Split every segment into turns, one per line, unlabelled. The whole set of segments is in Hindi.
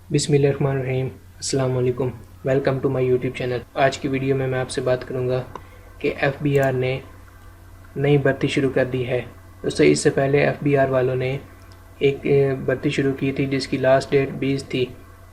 बिस्मिल्लाहिर्रहमानिर्रहीम। अस्सलाम वालेकुम। Welcome to my YouTube channel. आज की वीडियो में मैं आपसे बात करूंगा कि एफबीआर ने नई भर्ती शुरू कर दी है। दोस्तों, इससे पहले एफबीआर वालों ने एक भर्ती शुरू की थी जिसकी लास्ट डेट 20 थी।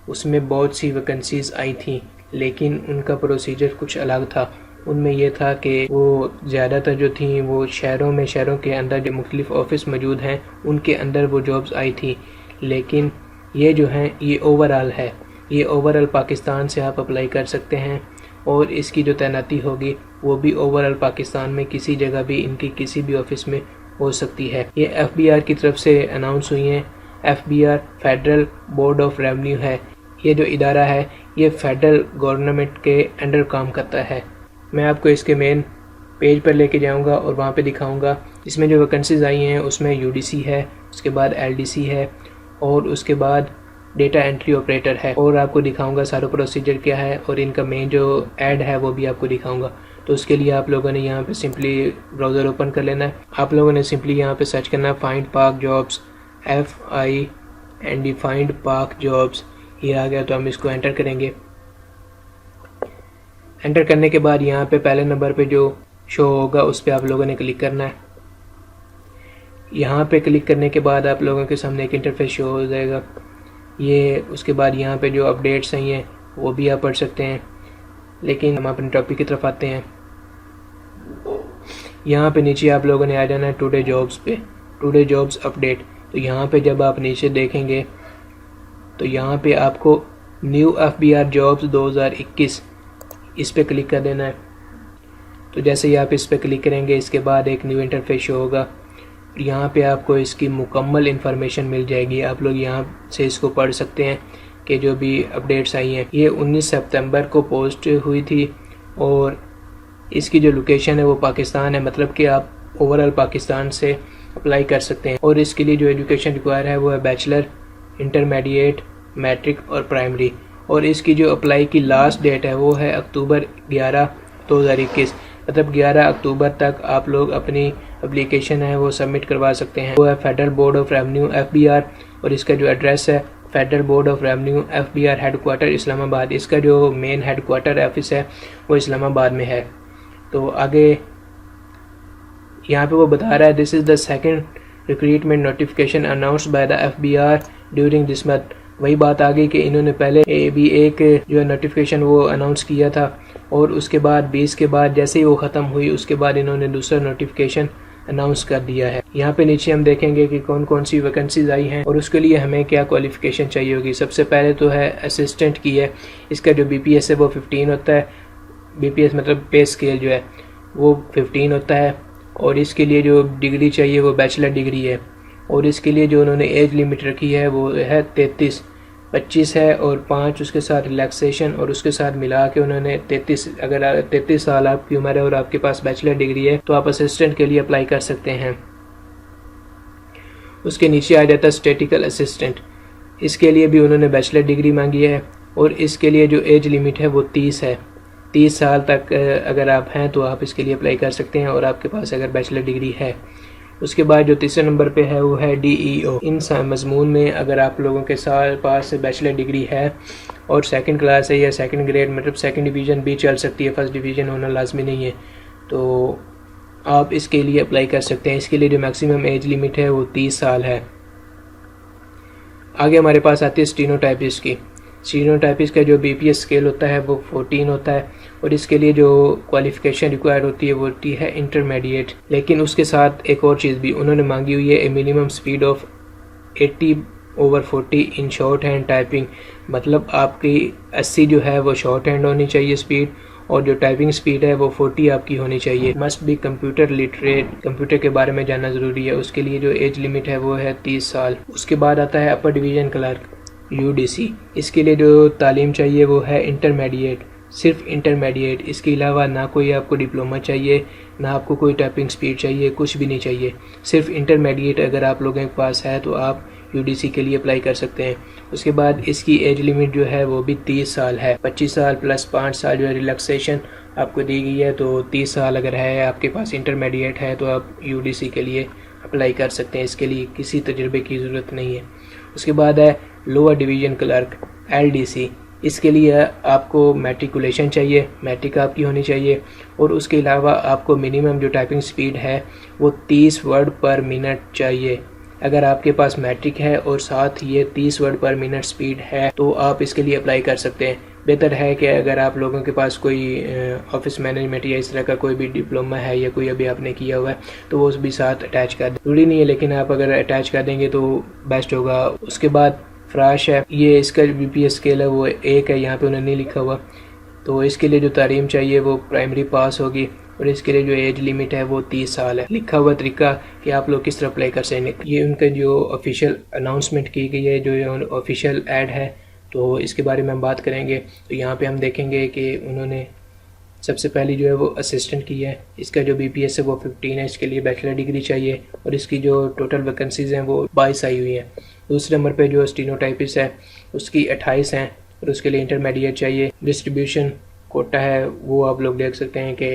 उसमें बहुत सी वैकेंसीज़ आई थी, लेकिन उनका प्रोसीजर कुछ अलग था। उनमें यह था कि वो ज़्यादातर जो थी वो शहरों के अंदर जो मुख्तलिफ ऑफिस मौजूद हैं उनके अंदर वो जॉब्स आई थी। लेकिन ये जो हैं ये ओवरऑल है, ये ओवरऑल पाकिस्तान से आप अप्लाई कर सकते हैं और इसकी जो तैनाती होगी वो भी ओवरऑल पाकिस्तान में किसी जगह भी इनकी किसी भी ऑफिस में हो सकती है। ये एफबीआर की तरफ से अनाउंस हुई हैं। FBR federal board of revenue है। ये जो इदारा है ये फेडरल गवर्नमेंट के अंडर काम करता है। मैं आपको इसके मेन पेज पर लेके जाऊंगा और वहाँ पे दिखाऊंगा। इसमें जो वैकेंसीज आई हैं उसमें यूडीसी है, उसके बाद एलडीसी है और उसके बाद डेटा एंट्री ऑपरेटर है, और आपको दिखाऊंगा सारा प्रोसीजर क्या है और इनका मेन जो ऐड है वो भी आपको दिखाऊंगा। तो उसके लिए आप लोगों ने यहाँ पे सिंपली ब्राउज़र ओपन कर लेना है। आप लोगों ने सिंपली यहाँ पे सर्च करना है फाइंड पाक जॉब्स, FIND फाइंड पाक जॉब्स। ये आ गया तो हम इसको एंटर करेंगे। एंटर करने के बाद यहाँ पे पहले नंबर पे जो शो होगा उस पर आप लोगों ने क्लिक करना है। यहाँ पे क्लिक करने के बाद आप लोगों के सामने एक इंटरफेस शो हो जाएगा। ये उसके बाद यहाँ पे जो अपडेट्स हैं वो भी आप पढ़ सकते हैं, लेकिन हम अपने टॉपिक की तरफ आते हैं। यहाँ पे नीचे आप लोगों ने आ जाना है टुडे जॉब्स पे, टुडे जॉब्स अपडेट। तो यहाँ पे जब आप नीचे देखेंगे तो यहाँ पे आपको न्यू एफबीआर जॉब्स 2021 इस पे क्लिक कर देना है। तो जैसे ही आप इस पे क्लिक करेंगे इसके बाद एक न्यू इंटरफेस शो होगा। यहाँ पे आपको इसकी मुकम्मल इन्फॉर्मेशन मिल जाएगी। आप लोग यहाँ से इसको पढ़ सकते हैं कि जो भी अपडेट्स आई हैं। ये 19 सितंबर को पोस्ट हुई थी और इसकी जो लोकेशन है वो पाकिस्तान है, मतलब कि आप ओवरऑल पाकिस्तान से अप्लाई कर सकते हैं। और इसके लिए जो एजुकेशन रिक्वायर है वो है बैचलर, इंटरमीडिएट, मैट्रिक और प्राइमरी। और इसकी जो अप्लाई की लास्ट डेट है वो है अक्टूबर 11, 2021, मतलब 11 अक्टूबर तक आप लोग अपनी एप्लीकेशन है वो सबमिट करवा सकते हैं। वो है federal board of revenue FBR, और इसका जो एड्रेस है federal board of revenue FBR headquarter Islamabad. इसका जो मेन हेडक्वार्टर ऑफिस है वो इस्लामाबाद में है। तो आगे यहाँ पे वो बता रहा है this is the second recruitment notification announced by the FBR during this month. वही बात आ गई कि इन्होंने पहले भी एक जो है नोटिफिकेशन वो अनाउंस किया था और उसके बाद 20 के बाद जैसे ही वो ख़त्म हुई उसके बाद इन्होंने दूसरा नोटिफिकेशन अनाउंस कर दिया है। यहाँ पे नीचे हम देखेंगे कि कौन कौन सी वैकेंसीज आई हैं और उसके लिए हमें क्या क्वालिफिकेशन चाहिए होगी। सबसे पहले तो है असिस्टेंट की है। इसका जो BPS है वो 15 होता है। BPS मतलब पे स्केल जो है वो 15 होता है। और इसके लिए जो डिग्री चाहिए वो बैचलर डिग्री है। और इसके लिए जो उन्होंने एज लिमिट रखी है वो है 33, 25 है और 5 उसके साथ रिलैक्सेशन, और उसके साथ मिला के उन्होंने 33, अगर 33 साल आपकी उम्र है और आपके पास बैचलर डिग्री है तो आप असिस्टेंट के लिए अप्लाई कर सकते हैं। उसके नीचे आ जाता है स्टैटिकल असिस्टेंट। इसके लिए भी उन्होंने बैचलर डिग्री मांगी है और इसके लिए जो एज लिमिट है वो 30 है। 30 साल तक अगर आप हैं तो आप इसके लिए अप्लाई कर सकते हैं और आपके पास अगर बैचलर डिग्री है। उसके बाद जो तीसरे नंबर पे है वो है DEO। इन मजमून में अगर आप लोगों के पास बैचलर डिग्री है और सेकंड क्लास है या सेकंड ग्रेड, मतलब सेकंड डिवीज़न भी चल सकती है, फर्स्ट डिवीज़न होना लाजमी नहीं है, तो आप इसके लिए अप्लाई कर सकते हैं। इसके लिए जो मैक्सिमम एज लिमिट है वो 30 साल है। आगे हमारे पास आती है स्टीनोटाइपिस्ट की। स्टीनोटाइपिस्ट का जो BPS स्केल होता है वो 14 होता है और इसके लिए जो क्वालिफ़िकेशन रिक्वायर होती है वो होती है इंटरमीडिएट। लेकिन उसके साथ एक और चीज़ भी उन्होंने मांगी हुई है, ए minimum speed of 80/40 in short hand typing. मतलब आपकी 80 जो है वो शॉर्ट हैंड होनी चाहिए स्पीड, और जो टाइपिंग स्पीड है वो 40 आपकी होनी चाहिए। Must be computer literate, computer के बारे में जानना ज़रूरी है। उसके लिए जो एज लिमिट है वो है 30 साल। उसके बाद आता है अपर डिवीज़न क्लर्क UDC। इसके लिए जो तालीम चाहिए वो है इंटरमीडिएट, सिर्फ इंटरमीडिएट। इसके अलावा ना कोई आपको डिप्लोमा चाहिए, ना आपको कोई टाइपिंग स्पीड चाहिए, कुछ भी नहीं चाहिए। सिर्फ इंटरमीडिएट अगर आप लोगों के पास है तो आप UDC के लिए अप्लाई कर सकते हैं। उसके बाद इसकी एज लिमिट जो है वो भी 30 साल है। 25 साल प्लस 5 साल जो है रिलैक्सेशन आपको दी गई है, तो 30 साल अगर है आपके पास, इंटरमीडिएट है, तो आप UDC के लिए अप्लाई कर सकते हैं। इसके लिए किसी तजुर्बे की ज़रूरत नहीं है। उसके बाद है लोअर डिवीज़न क्लर्क LDC। इसके लिए आपको मैट्रिकुलेशन चाहिए, मैट्रिक आपकी होनी चाहिए, और उसके अलावा आपको मिनिमम जो टाइपिंग स्पीड है वो 30 वर्ड पर मिनट चाहिए। अगर आपके पास मैट्रिक है और साथ ये 30 वर्ड पर मिनट स्पीड है तो आप इसके लिए अप्लाई कर सकते हैं। बेहतर है कि अगर आप लोगों के पास कोई ऑफिस मैनेजमेंट या इस तरह का कोई भी डिप्लोमा है या कोई अभी आपने किया हुआ है तो वो भी साथ अटैच कर दें। जरूरी नहीं है, लेकिन आप अगर अटैच कर देंगे तो बेस्ट होगा। उसके बाद फ्राश है, ये इसका BPS स्केल है वो 1 है, यहाँ पे उन्होंने नहीं लिखा हुआ। तो इसके लिए जो तालीम चाहिए वो प्राइमरी पास होगी, और इसके लिए जो एज लिमिट है वो 30 साल है। लिखा हुआ तरीका कि आप लोग किस तरह अप्लाई कर सकेंगे, ये उनका जो ऑफिशियल अनाउंसमेंट की गई है, जो ऑफिशियल ऐड है, तो इसके बारे में हम बात करेंगे। तो यहाँ पे हम देखेंगे कि उन्होंने सबसे पहली जो है वो असिस्टेंट की है। इसका जो BPS है वो 15 है, इसके लिए बैचलर डिग्री चाहिए, और इसकी जो टोटल वैकेंसीज़ हैं वो 22 आई हुई हैं। दूसरे नंबर पे जो स्टीनोटाइपिस्ट है उसकी 28 हैं, और उसके लिए इंटरमीडिएट चाहिए। डिस्ट्रीब्यूशन कोटा है वो आप लोग देख सकते हैं कि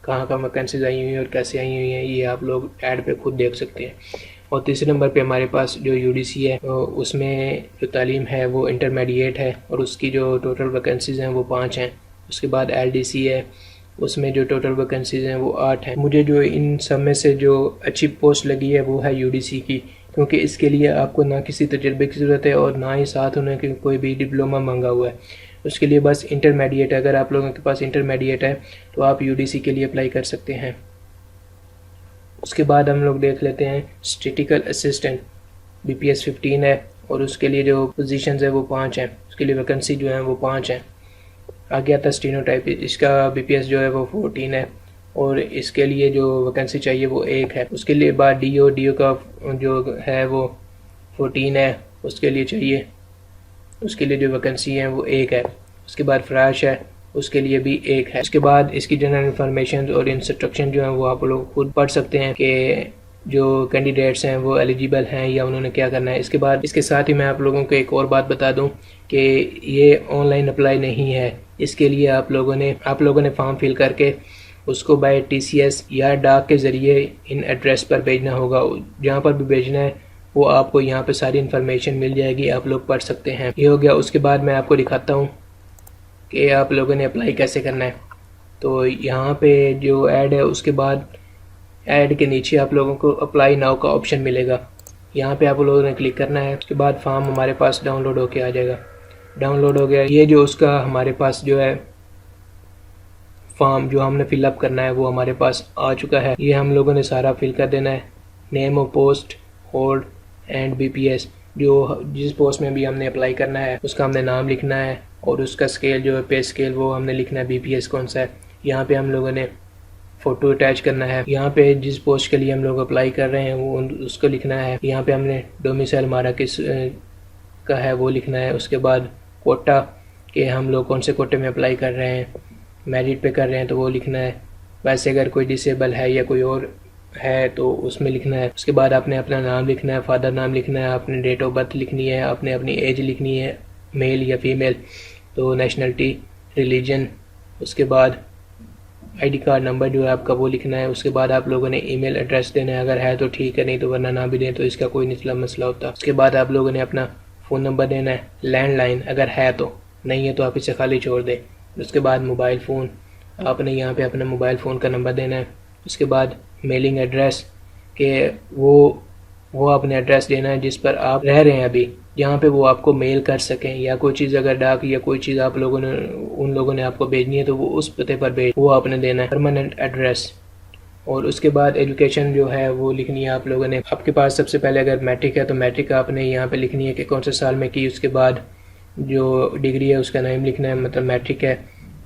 कहाँ कहाँ वैकेंसीज आई हुई हैं और कैसे आई हुई हैं, ये आप लोग ऐड पे खुद देख सकते हैं। और तीसरे नंबर पे हमारे पास जो UDC है उसमें जो तालीम है वो इंटरमीडिएट है, और उसकी जो टोटल वैकेंसीज़ हैं वो 5 हैं। उसके बाद LDC है, उसमें जो टोटल वैकेंसीज़ हैं वो 8 हैं। मुझे जो इन सब में से जो अच्छी पोस्ट लगी है वो है UDC की, क्योंकि इसके लिए आपको ना किसी तजर्बे की ज़रूरत है और ना ही साथ उन्हें कोई भी डिप्लोमा मांगा हुआ है। उसके लिए बस इंटरमीडिएट, अगर आप लोगों के पास इंटरमीडिएट है तो आप UDC के लिए अप्लाई कर सकते हैं। उसके बाद हम लोग देख लेते हैं स्टैटिस्टिकल असिस्टेंट, BPS 15 है, और उसके लिए जो पोजीशंस है वो 5 हैं, उसके लिए वैकेंसी जो है वो 5 हैं। आगे आता स्टीनोटाइप, इसका BPS जो है वो 14 है, और इसके लिए जो वैकेंसी चाहिए वो 1 है। उसके लिए बाद DO का जो है वो 14 है, उसके लिए चाहिए, उसके लिए जो वैकेंसी है वो 1 है। उसके बाद फ्राश है, उसके लिए भी 1 है। उसके बाद इसकी जनरल इन्फॉर्मेशन और इंस्ट्रक्शन जो है वो आप लोग खुद पढ़ सकते हैं कि जो कैंडिडेट्स हैं वो एलिजिबल हैं या उन्होंने क्या करना है। इसके बाद इसके साथ ही मैं आप लोगों को एक और बात बता दूं कि ये ऑनलाइन अप्लाई नहीं है। इसके लिए आप लोगों ने फॉर्म फिल करके उसको बाय TCS या डाक के ज़रिए इन एड्रेस पर भेजना होगा। जहाँ पर भी भेजना है वो आपको यहाँ पे सारी इन्फॉर्मेशन मिल जाएगी, आप लोग पढ़ सकते हैं। ये हो गया। उसके बाद मैं आपको दिखाता हूँ कि आप लोगों ने अप्लाई कैसे करना है। तो यहाँ पे जो ऐड है उसके बाद ऐड के नीचे आप लोगों को अप्लाई नाउ का ऑप्शन मिलेगा, यहाँ पे आप लोगों ने क्लिक करना है। उसके बाद फॉर्म हमारे पास डाउनलोड होके आ जाएगा। डाउनलोड हो गया। ये जो उसका हमारे पास जो है फॉर्म जो हमने फिलअप करना है वो हमारे पास आ चुका है। ये हम लोगों ने सारा फिल कर देना है। Name of post, hold and BPS, जो जिस पोस्ट में भी हमने अप्लाई करना है उसका हमने नाम लिखना है, और उसका स्केल जो है पे स्केल वो हमने लिखना है, BPS कौन सा है। यहाँ पे हम लोगों ने फ़ोटो अटैच करना है। यहाँ पे जिस पोस्ट के लिए हम लोग अप्लाई कर रहे हैं वो उसको लिखना है। यहाँ पे हमने डोमिसाइल हमारा किस का है वो लिखना है। उसके बाद कोटा के हम लोग कौन से कोटे में अप्लाई कर रहे हैं, मेरिट पे कर रहे हैं तो वो लिखना है। वैसे अगर कोई डिसेबल है या कोई और है तो उसमें लिखना है। उसके बाद आपने अपना नाम लिखना है, फादर नाम लिखना है, आपने डेट ऑफ बर्थ लिखनी है, आपने अपनी एज लिखनी है, मेल या फीमेल, तो नेशनलिटी, रिलीजन। उसके बाद ID कार्ड नंबर जो है आपका वो लिखना है। उसके बाद आप लोगों ने ईमेल एड्रेस देना है, अगर है तो ठीक है, नहीं तो वरना ना भी दें तो इसका कोई निचला मसला होता। उसके बाद आप लोगों ने अपना फ़ोन नंबर देना है, लैंडलाइन अगर है तो, नहीं है तो आप इसे खाली छोड़ दें। उसके बाद मोबाइल फ़ोन, आपने यहाँ पे अपना मोबाइल फ़ोन का नंबर देना है। उसके बाद मेलिंग एड्रेस के वो आपने एड्रेस देना है जिस पर आप रह रहे हैं अभी, जहाँ पे वो आपको मेल कर सकें, या कोई चीज़ अगर डाक या कोई चीज़ आप लोगों ने उन लोगों ने आपको भेजनी है तो वो उस पते पर भेज, वो आपने देना है, परमानेंट एड्रेस। और उसके बाद एजुकेशन जो है वो लिखनी है आप लोगों ने। आपके पास सबसे पहले अगर मैट्रिक है तो मैट्रिक आपने यहाँ पे लिखनी है कि कौन से साल में की। उसके बाद जो डिग्री है उसका नाम लिखना है, मतलब मैट्रिक है।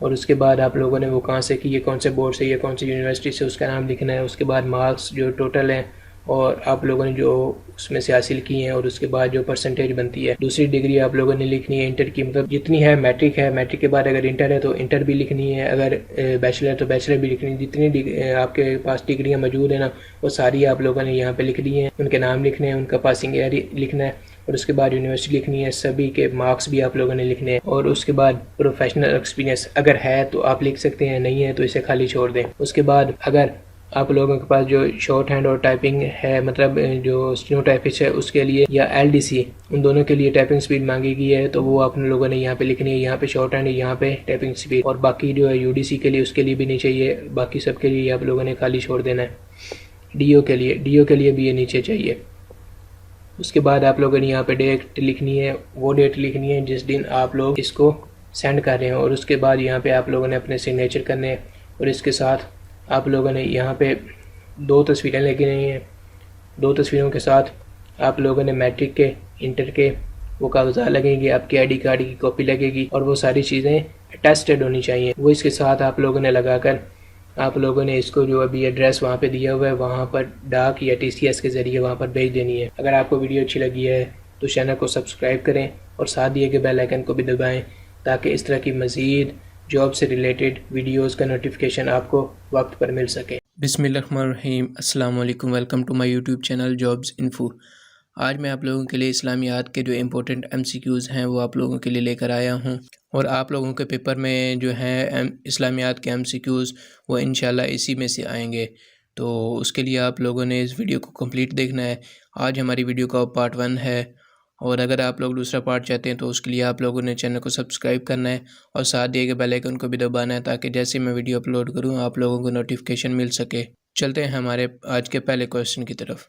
और उसके बाद आप लोगों ने वो कहाँ से की है, कौन से बोर्ड से या कौन सी यूनिवर्सिटी से, उसका नाम लिखना है। उसके बाद मार्क्स जो टोटल हैं और आप लोगों ने जो उसमें से हासिल की हैं, और उसके बाद जो परसेंटेज बनती है। दूसरी डिग्री आप लोगों ने लिखनी है इंटर की, मतलब जितनी है मैट्रिक है, मैट्रिक के बाद अगर इंटर है तो इंटर भी लिखनी है, अगर बैचलर तो बैचलर भी लिखनी है। जितनी आपके पास डिग्रियाँ मौजूद हैं ना वो सारी आप लोगों ने यहाँ पे लिख ली हैं। उनके नाम लिखने हैं, उनका पासिंग ईयर लिखना है, और उसके बाद यूनिवर्सिटी लिखनी है, सभी के मार्क्स भी आप लोगों ने लिखने हैं। और उसके बाद प्रोफेशनल एक्सपीरियंस अगर है तो आप लिख सकते हैं, नहीं है तो इसे खाली छोड़ दें। उसके बाद अगर आप लोगों के पास जो शॉर्ट हैंड और टाइपिंग है, मतलब जो स्टेनोटाइपिस्ट है उसके लिए, या एलडीसी, उन दोनों के लिए टाइपिंग स्पीड मांगी गई है, तो वो आप लोगों ने यहाँ पे लिखनी है। यहाँ पे शॉर्ट हैंड, यहाँ पे टाइपिंग स्पीड, और बाकी जो है यूडीसी के लिए उसके लिए भी नहीं चाहिए, बाकी सब के लिए आप लोगों ने खाली छोड़ देना है। डीओ के लिए भी ये नीचे चाहिए। उसके बाद आप लोगों ने यहाँ पे डेट लिखनी है, वो डेट लिखनी है जिस दिन आप लोग इसको सेंड कर रहे हैं, और उसके बाद यहाँ पे आप लोगों ने अपने सिग्नेचर करने हैं, और इसके साथ आप लोगों ने यहाँ पे 2 तस्वीरें लेके नहीं हैं। 2 तस्वीरों के साथ आप लोगों ने मैट्रिक के, इंटर के वो कागजात लगेंगे, आपके आईडी कार्ड की कॉपी लगेगी, और वो सारी चीज़ें अटेस्टेड होनी चाहिए। वो इसके साथ आप लोगों ने लगाकर आप लोगों ने इसको जो अभी एड्रेस वहाँ पे दिया हुआ है वहाँ पर डाक या टीसीएस के ज़रिए वहाँ पर भेज देनी है। अगर आपको वीडियो अच्छी लगी है तो चैनल को सब्सक्राइब करें और साथ दिए गए बेल आइकन को भी दबाएं, ताकि इस तरह की मज़ीद जॉब से रिलेटेड वीडियोस का नोटिफिकेशन आपको वक्त पर मिल सके। बिस्मिल्लाहिर्रहमानिर्रहीम, अस्सलाम वालेकुम, welcome to my YouTube channel jobs info. आज मैं आप लोगों के लिए इस्लामियात के जो इम्पोर्टेंट एमसीक्यूज़ हैं वो आप लोगों के लिए लेकर आया हूं, और आप लोगों के पेपर में जो हैं इस्लामियात के एमसीक्यूज़ वो इंशाल्लाह इसी में से आएंगे। तो उसके लिए आप लोगों ने इस वीडियो को कंप्लीट देखना है। आज हमारी वीडियो का पार्ट 1 है, और अगर आप लोग दूसरा पार्ट चाहते हैं तो उसके लिए आप लोगों ने चैनल को सब्सक्राइब करना है और साथ दिए गए बेल आइकन को भी दबाना है, ताकि जैसे मैं वीडियो अपलोड करूं आप लोगों को नोटिफिकेशन मिल सके। चलते हैं हमारे आज के पहले क्वेश्चन की तरफ।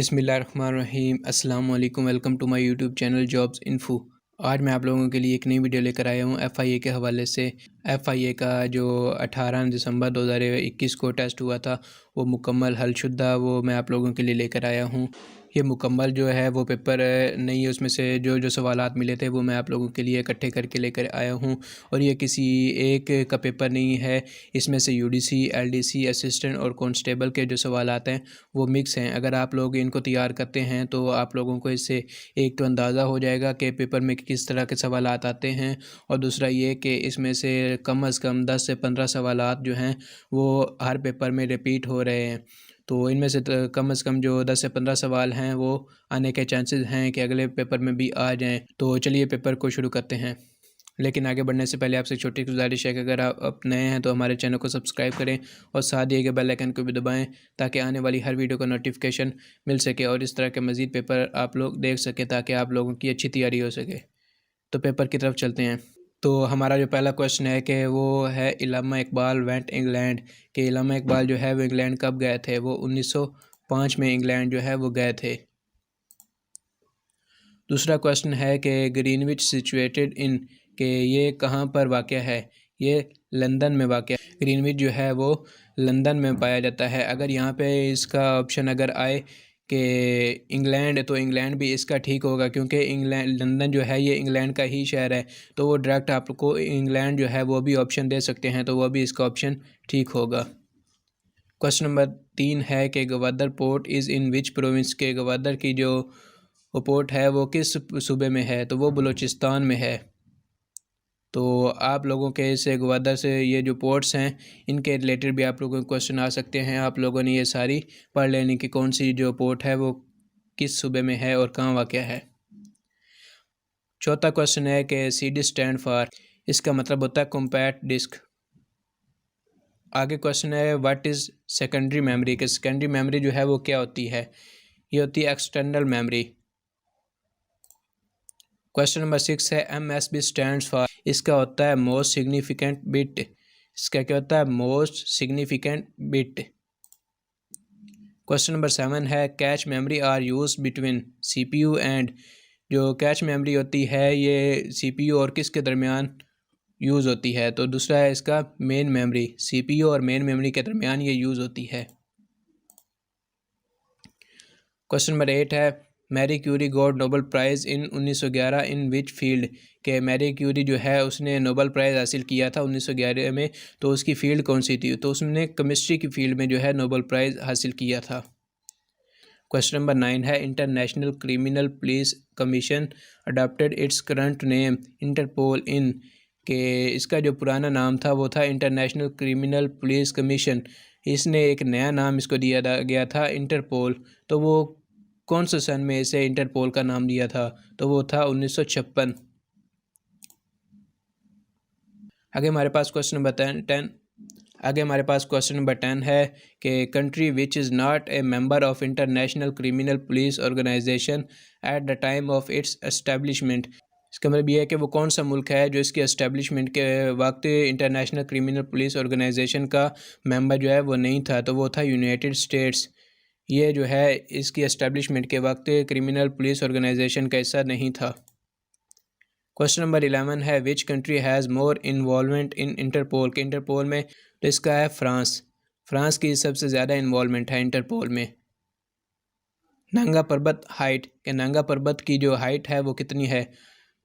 बिस्मिल्लाहिर्रहमानिर्रहीम अस्सलाम वालेकुम। Welcome to my YouTube channel jobs info. आज मैं आप लोगों के लिए एक नई वीडियो लेकर आया हूँ FIA के हवाले से। FIA का जो 18 दिसंबर 2021 को टेस्ट हुआ था वो मुकम्मल हलशुदा वो मैं आप लोगों के लिए लेकर आया हूँ। ये मुकम्मल जो है वो पेपर नहीं है, उसमें से जो जो सवालात मिले थे वो मैं आप लोगों के लिए इकट्ठे करके लेकर आया हूँ। और ये किसी एक का पेपर नहीं है, इसमें से UDC, LDC, असिस्टेंट और कांस्टेबल के जो सवालात हैं वो मिक्स हैं। अगर आप लोग इनको तैयार करते हैं तो आप लोगों को इससे एक तो अंदाज़ा हो जाएगा कि पेपर में किस तरह के सवालात आते हैं, और दूसरा ये कि इसमें से कम से कम 10 से 15 सवालात जो हैं वो हर पेपर में रिपीट हो रहे हैं। तो इनमें से कम जो 10 से 15 सवाल हैं वो आने के चांसेस हैं कि अगले पेपर में भी आ जाएं। तो चलिए पेपर को शुरू करते हैं। लेकिन आगे बढ़ने से पहले आपसे छोटी गुजारिश है कि अगर आप नए हैं तो हमारे चैनल को सब्सक्राइब करें और साथ दिए गए बेल आइकन को भी दबाएं ताकि आने वाली हर वीडियो का नोटिफिकेशन मिल सके और इस तरह के मज़ीद पेपर आप लोग देख सकें ताकि आप लोगों की अच्छी तैयारी हो सके। तो पेपर की तरफ चलते हैं। तो हमारा जो पहला क्वेश्चन है कि वो है इल्लामा इकबाल वेंट इंग्लैंड, कि इल्लामा इकबाल जो है वो इंग्लैंड कब गए थे। वो 1905 में इंग्लैंड जो है वो गए थे। दूसरा क्वेश्चन है कि ग्रीनविच सिचुएटेड इन, कि ये कहाँ पर वाक़या है। ये लंदन में वाक़या है। ग्रीनविच जो है वो लंदन में पाया जाता है। अगर यहाँ पे इसका ऑप्शन अगर आए कि इंग्लैंड, तो इंग्लैंड भी इसका ठीक होगा क्योंकि इंग्लैंड, लंदन जो है ये इंग्लैंड का ही शहर है, तो वो डायरेक्ट आपको इंग्लैंड जो है वो भी ऑप्शन दे सकते हैं, तो वो भी इसका ऑप्शन ठीक होगा। क्वेश्चन नंबर 3 है कि Gwadar port is in which province, के गवादर की जो पोर्ट है वो किस सूबे में है, तो वो बलूचिस्तान में है। तो आप लोगों के इस गवादर से ये जो पोर्ट्स हैं इनके रिलेटेड भी आप लोगों को क्वेश्चन आ सकते हैं। आप लोगों ने ये सारी पढ़ लेनी कि कौन सी जो पोर्ट है वो किस सूबे में है और कहाँ वाक़या है। चौथा क्वेश्चन है कि CD स्टैंड फॉर, इसका मतलब होता है कॉम्पैक्ट डिस्क। आगे क्वेश्चन है व्हाट इज़ सेकेंडरी मेमोरी, कि सेकेंडरी मेमोरी जो है वो क्या होती है। ये होती है एक्सटर्नल मेमोरी। क्वेश्चन नंबर 6 है MSB स्टैंड्स फॉर, इसका होता है मोस्ट सिग्निफिकेंट बिट। इसका क्या होता है, most significant bit. Question number 7 है cache memory are use between CPU and, जो कैच मेमोरी होती है ये CPU और किसके दरमियान यूज़ होती है, तो दूसरा है इसका मेन मेमोरी। CPU और मेन मेमोरी के दरमियान ये यूज़ होती है। क्वेश्चन नंबर 8 है Marie Curie got Nobel prize in 1911 in which field, के मैरी क्यूरी जो है उसने नोबेल प्राइज़ हासिल किया था 1911 में, तो उसकी फ़ील्ड कौन सी थी, तो उसने केमिस्ट्री की फ़ील्ड में जो है नोबेल प्राइज़ हासिल किया था। क्वेश्चन नंबर 9 है international criminal police commission adopted its current name Interpol in, के इसका जो पुराना नाम था वो था इंटरनेशनल क्रिमिनल पुलिस कमीशन, इसने एक नया नाम इसको दिया गया था इंटरपोल। तो वो कौन से सन में इसे इंटरपोल का नाम दिया था, तो वो था 1956। आगे हमारे पास क्वेश्चन नंबर 10 है कि country which is not a member of International criminal Police Organization at the time of its establishment. इसका मतलब ये है कि वो कौन सा मुल्क है जो इसकी एस्टेब्लिशमेंट के वक्त इंटरनेशनल क्रिमिनल पुलिस ऑर्गेनाइजेशन का मेंबर जो है वो नहीं था, तो वो था यूनाइटेड स्टेट्स। ये जो है इसकी एस्टेब्लिशमेंट के वक्त क्रिमिनल पुलिस ऑर्गेनाइजेशन का हिस्सा नहीं था। क्वेश्चन नंबर 11 है which country has more involvement in Interpol, के इंटरपोल में, तो इसका है फ्रांस। फ्रांस की सबसे ज़्यादा इन्वॉल्वमेंट है इंटरपोल में। नंगा पर्वत हाइट, के नंगा पर्वत की जो हाइट है वो कितनी है,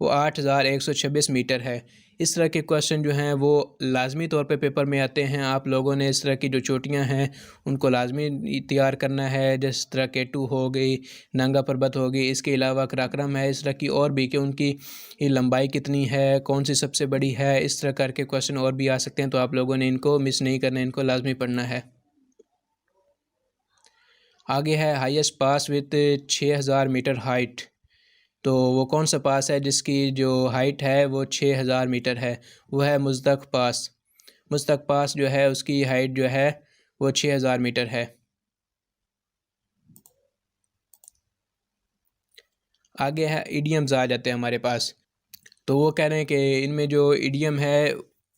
वो 8126 मीटर है। इस तरह के क्वेश्चन जो हैं वो लाजमी तौर पे पेपर में आते हैं। आप लोगों ने इस तरह की जो चोटियां हैं उनको लाजमी तैयार करना है, जिस तरह केटू हो गई, नंगा पर्वत हो गई, इसके अलावा कराक्रम है, इस तरह की और भी कि उनकी लंबाई कितनी है, कौन सी सबसे बड़ी है, इस तरह करके क्वेश्चन और भी आ सकते हैं। तो आप लोगों ने इनको मिस नहीं करना, इनको लाजमी पढ़ना है। आगे है highest pass with 6000 metre height, तो वो कौन सा पास है जिसकी जो हाइट है वो 6000 मीटर है, वो है मुज़दक पास। मुज़दक पास जो है उसकी हाइट जो है वो 6000 मीटर है। आगे है इडियम्स आ जाते हैं हमारे पास, तो वो कह रहे हैं कि इनमें जो इडियम है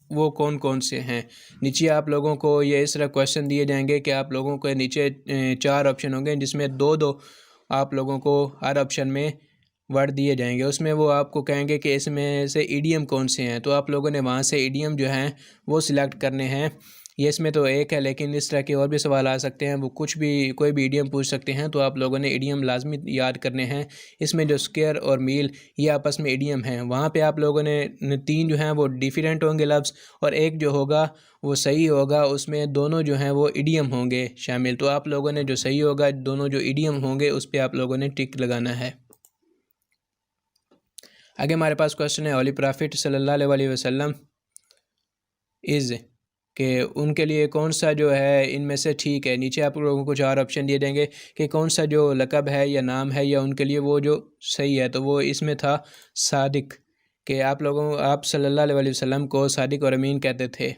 वो कौन कौन से हैं। नीचे आप लोगों को ये इस तरह क्वेश्चन दिए जाएंगे कि आप लोगों को नीचे 4 ऑप्शन होंगे जिसमें 2-2 आप लोगों को हर ऑप्शन में वर्ड दिए जाएंगे, उसमें वो आपको कहेंगे कि इसमें से ईडीएम कौन से हैं, तो आप लोगों ने वहाँ से ईडीएम जो हैं वो सिलेक्ट करने हैं। ये इसमें तो एक है, लेकिन इस तरह के और भी सवाल आ सकते हैं, वो कुछ भी कोई भी ईडीएम पूछ सकते हैं, तो आप लोगों ने ईडीएम लाजमी याद करने हैं। इसमें जो स्क्वायर और मील ये आपस में ईडीएम हैं, वहाँ पे आप लोगों ने 3 जो हैं वो डिफरेंट होंगे लफ्ज़, और एक जो होगा वो सही होगा, उसमें दोनों जो हैं वो ईडीएम होंगे शामिल। तो आप लोगों ने जो सही होगा, दोनों जो ईडीएम होंगे उस पर आप लोगों ने टिक लगाना है। आगे हमारे पास क्वेश्चन है, होली प्रॉफिट सल्लल्लाहु अलैहि वसल्लम इज़ कि उनके लिए कौन सा जो है इनमें से ठीक है। नीचे आप लोगों को 4 ऑप्शन दिए जाएंगे कि कौन सा जो लक़ब है या नाम है या उनके लिए वो जो सही है, तो वो इसमें था सादिक, कि आप सल्लल्लाहु अलैहि वसल्लम को सादिक और अमीन कहते थे।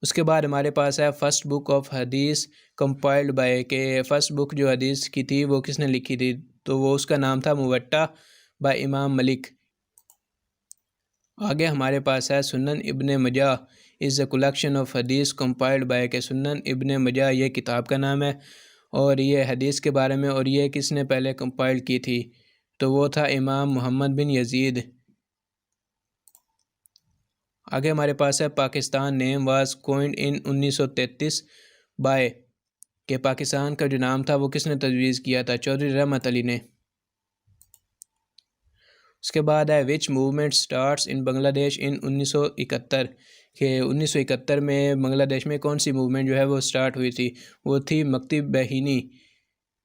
उसके बाद हमारे पास है फर्स्ट बुक ऑफ हदीस कंपाइल्ड बाय, के फ़र्स्ट बुक जो हदीस की थी वो किसने लिखी थी, तो वो उसका नाम था मुवट्टा बाय इमाम मलिक। आगे हमारे पास है सुनन इब्ने मजा इज़ अ कलेक्शन ऑफ हदीस कंपाइल्ड बाय, के सुनन इब्ने मजा ये किताब का नाम है और ये हदीस के बारे में, और ये किसने पहले कंपाइल की थी, तो वो था इमाम मोहम्मद बिन यजीद। आगे हमारे पास है Pakistan name was coined in 1933 by, के पाकिस्तान का जो नाम था वो किसने तजवीज़ किया था, चौधरी रहमत अली ने। उसके बाद है which movement starts in Bangladesh in 1971, के 1971 में बांग्लादेश में कौन सी मूवमेंट जो है वो स्टार्ट हुई थी, वो थी मक्ती बहिनी,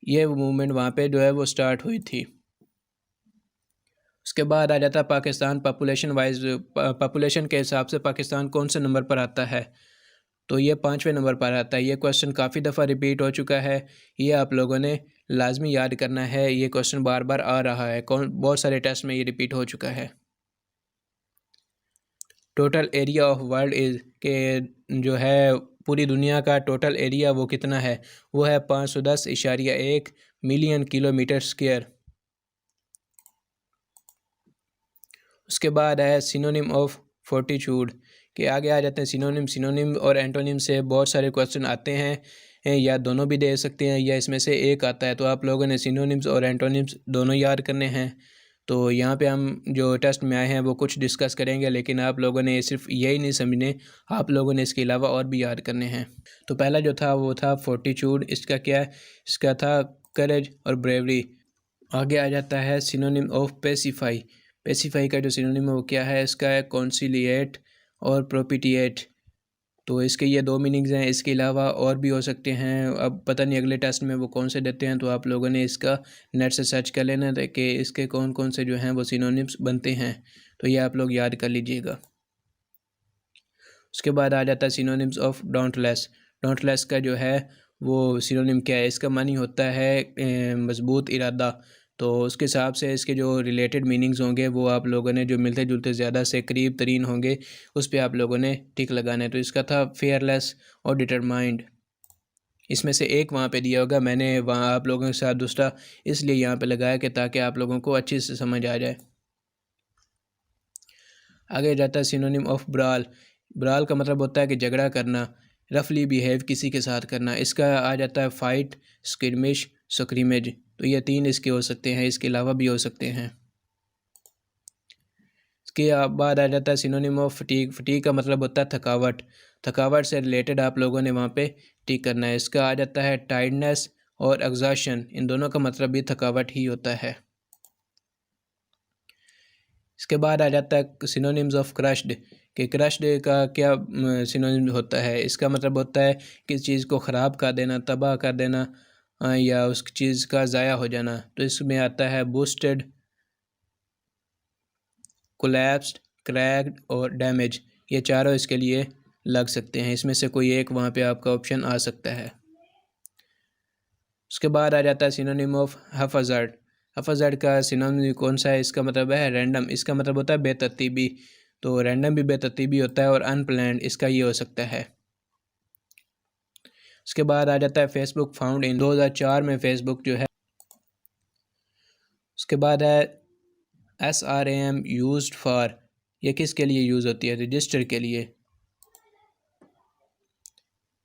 ये मूवमेंट वहाँ पे जो है वो स्टार्ट हुई थी। उसके बाद आ जाता है पाकिस्तान पॉपुलेशन वाइज, पॉपुलेशन के हिसाब से पाकिस्तान कौन से नंबर पर आता है, तो ये 5वें नंबर पर आता है। ये क्वेश्चन काफ़ी दफ़ा रिपीट हो चुका है, ये आप लोगों ने लाजमी याद करना है, ये क्वेश्चन बार बार आ रहा है, बहुत सारे टेस्ट में ये रिपीट हो चुका है। Total area of world is, के जो है पूरी दुनिया का टोटल एरिया वो कितना है, वो है 510.1 मिलियन किलोमीटर स्क्वायर। उसके बाद है सिनोनिम ऑफ फोर्टीट्यूड, के आगे आ जाते हैं सिनोनिम और एंटोनिम से बहुत सारे क्वेश्चन आते हैं, या दोनों भी दे सकते हैं या इसमें से एक आता है, तो आप लोगों ने सिनोनिम्स और एंटोनिम्स दोनों याद करने हैं। तो यहाँ पे हम जो टेस्ट में आए हैं वो कुछ डिस्कस करेंगे, लेकिन आप लोगों ने सिर्फ यही नहीं समझने, आप लोगों ने इसके अलावा और भी याद करने हैं। तो पहला जो था वो था फोर्टीट्यूड, इसका क्या है, इसका था करेज और ब्रेवरी। आगे आ जाता है सिनोनिम ऑफ पेसिफाई, पेसिफाई का जो सिनोनिम है वो क्या है, इसका है कॉन्सिलिएट और प्रोपिटिएट। तो इसके ये 2 मीनिंग्स हैं, इसके अलावा और भी हो सकते हैं, अब पता नहीं अगले टेस्ट में वो कौन से देते हैं, तो आप लोगों ने इसका नेट से सर्च कर लेना था कि इसके कौन कौन से जो हैं वो सिनोनिम्स बनते हैं, तो ये आप लोग याद कर लीजिएगा। उसके बाद आ जाता है सिनोनिम्स ऑफ डोंटलेस। डोंटलेस का जो है वो सिनोनिम क्या है, इसका मानी होता है मजबूत इरादा। तो उसके हिसाब से इसके जो रिलेटेड मीनिंग्स होंगे वो आप लोगों ने जो मिलते जुलते ज़्यादा से करीब तरीन होंगे उस पर आप लोगों ने टिक लगाना है। तो इसका था फेयरलेस और डिटरमाइंड, इसमें से एक वहाँ पे दिया होगा, मैंने वहाँ आप लोगों के साथ दूसरा इसलिए यहाँ पे लगाया कि ताकि आप लोगों को अच्छे से समझ आ जाए। आगे जाता है सिनोनिम ऑफ ब्राल। ब्राल का मतलब होता है कि झगड़ा करना, रफली बिहेव किसी के साथ करना। इसका आ जाता है फाइट, स्किरमिश, स्क्रीमेज। तो ये 3 इसके हो सकते हैं, इसके अलावा भी हो सकते हैं। इसके बाद आ जाता है सिनोनिम ऑफ फटीग। फटीग का मतलब होता है थकावट, थकावट से रिलेटेड आप लोगों ने वहाँ पे टिक करना है। इसका आ जाता है टायर्डनेस और एग्जॉशन, इन दोनों का मतलब भी थकावट ही होता है। इसके बाद आ जाता है सिनोनिम्स ऑफ क्रश्ड, कि क्रश्ड का क्या सिनोनिम होता है। इसका मतलब होता है किसी चीज़ को ख़राब कर देना, तबाह कर देना, या उस चीज़ का ज़ाया हो जाना। तो इसमें आता है बूस्टेड, कोलैप्स्ड, क्रैक्ड और डैमेज। ये चारों इसके लिए लग सकते हैं, इसमें से कोई एक वहाँ पे आपका ऑप्शन आ सकता है। उसके बाद आ जाता है सिनोनिम ऑफ हफाजर्ड। हफाजर्ड का सिनोनिम कौन सा है, इसका मतलब है रैंडम। इसका मतलब होता है बेतरतीबी, तो रैंडम भी बेतरतीबी होता है, और अनप्लान्ड इसका ये हो सकता है। उसके बाद आ जाता है फेसबुक फाउंड इन 2004 में फेसबुक जो है। उसके बाद है SRAM यूज्ड फॉर, ये किसके लिए यूज़ होती है, रजिस्टर के लिए।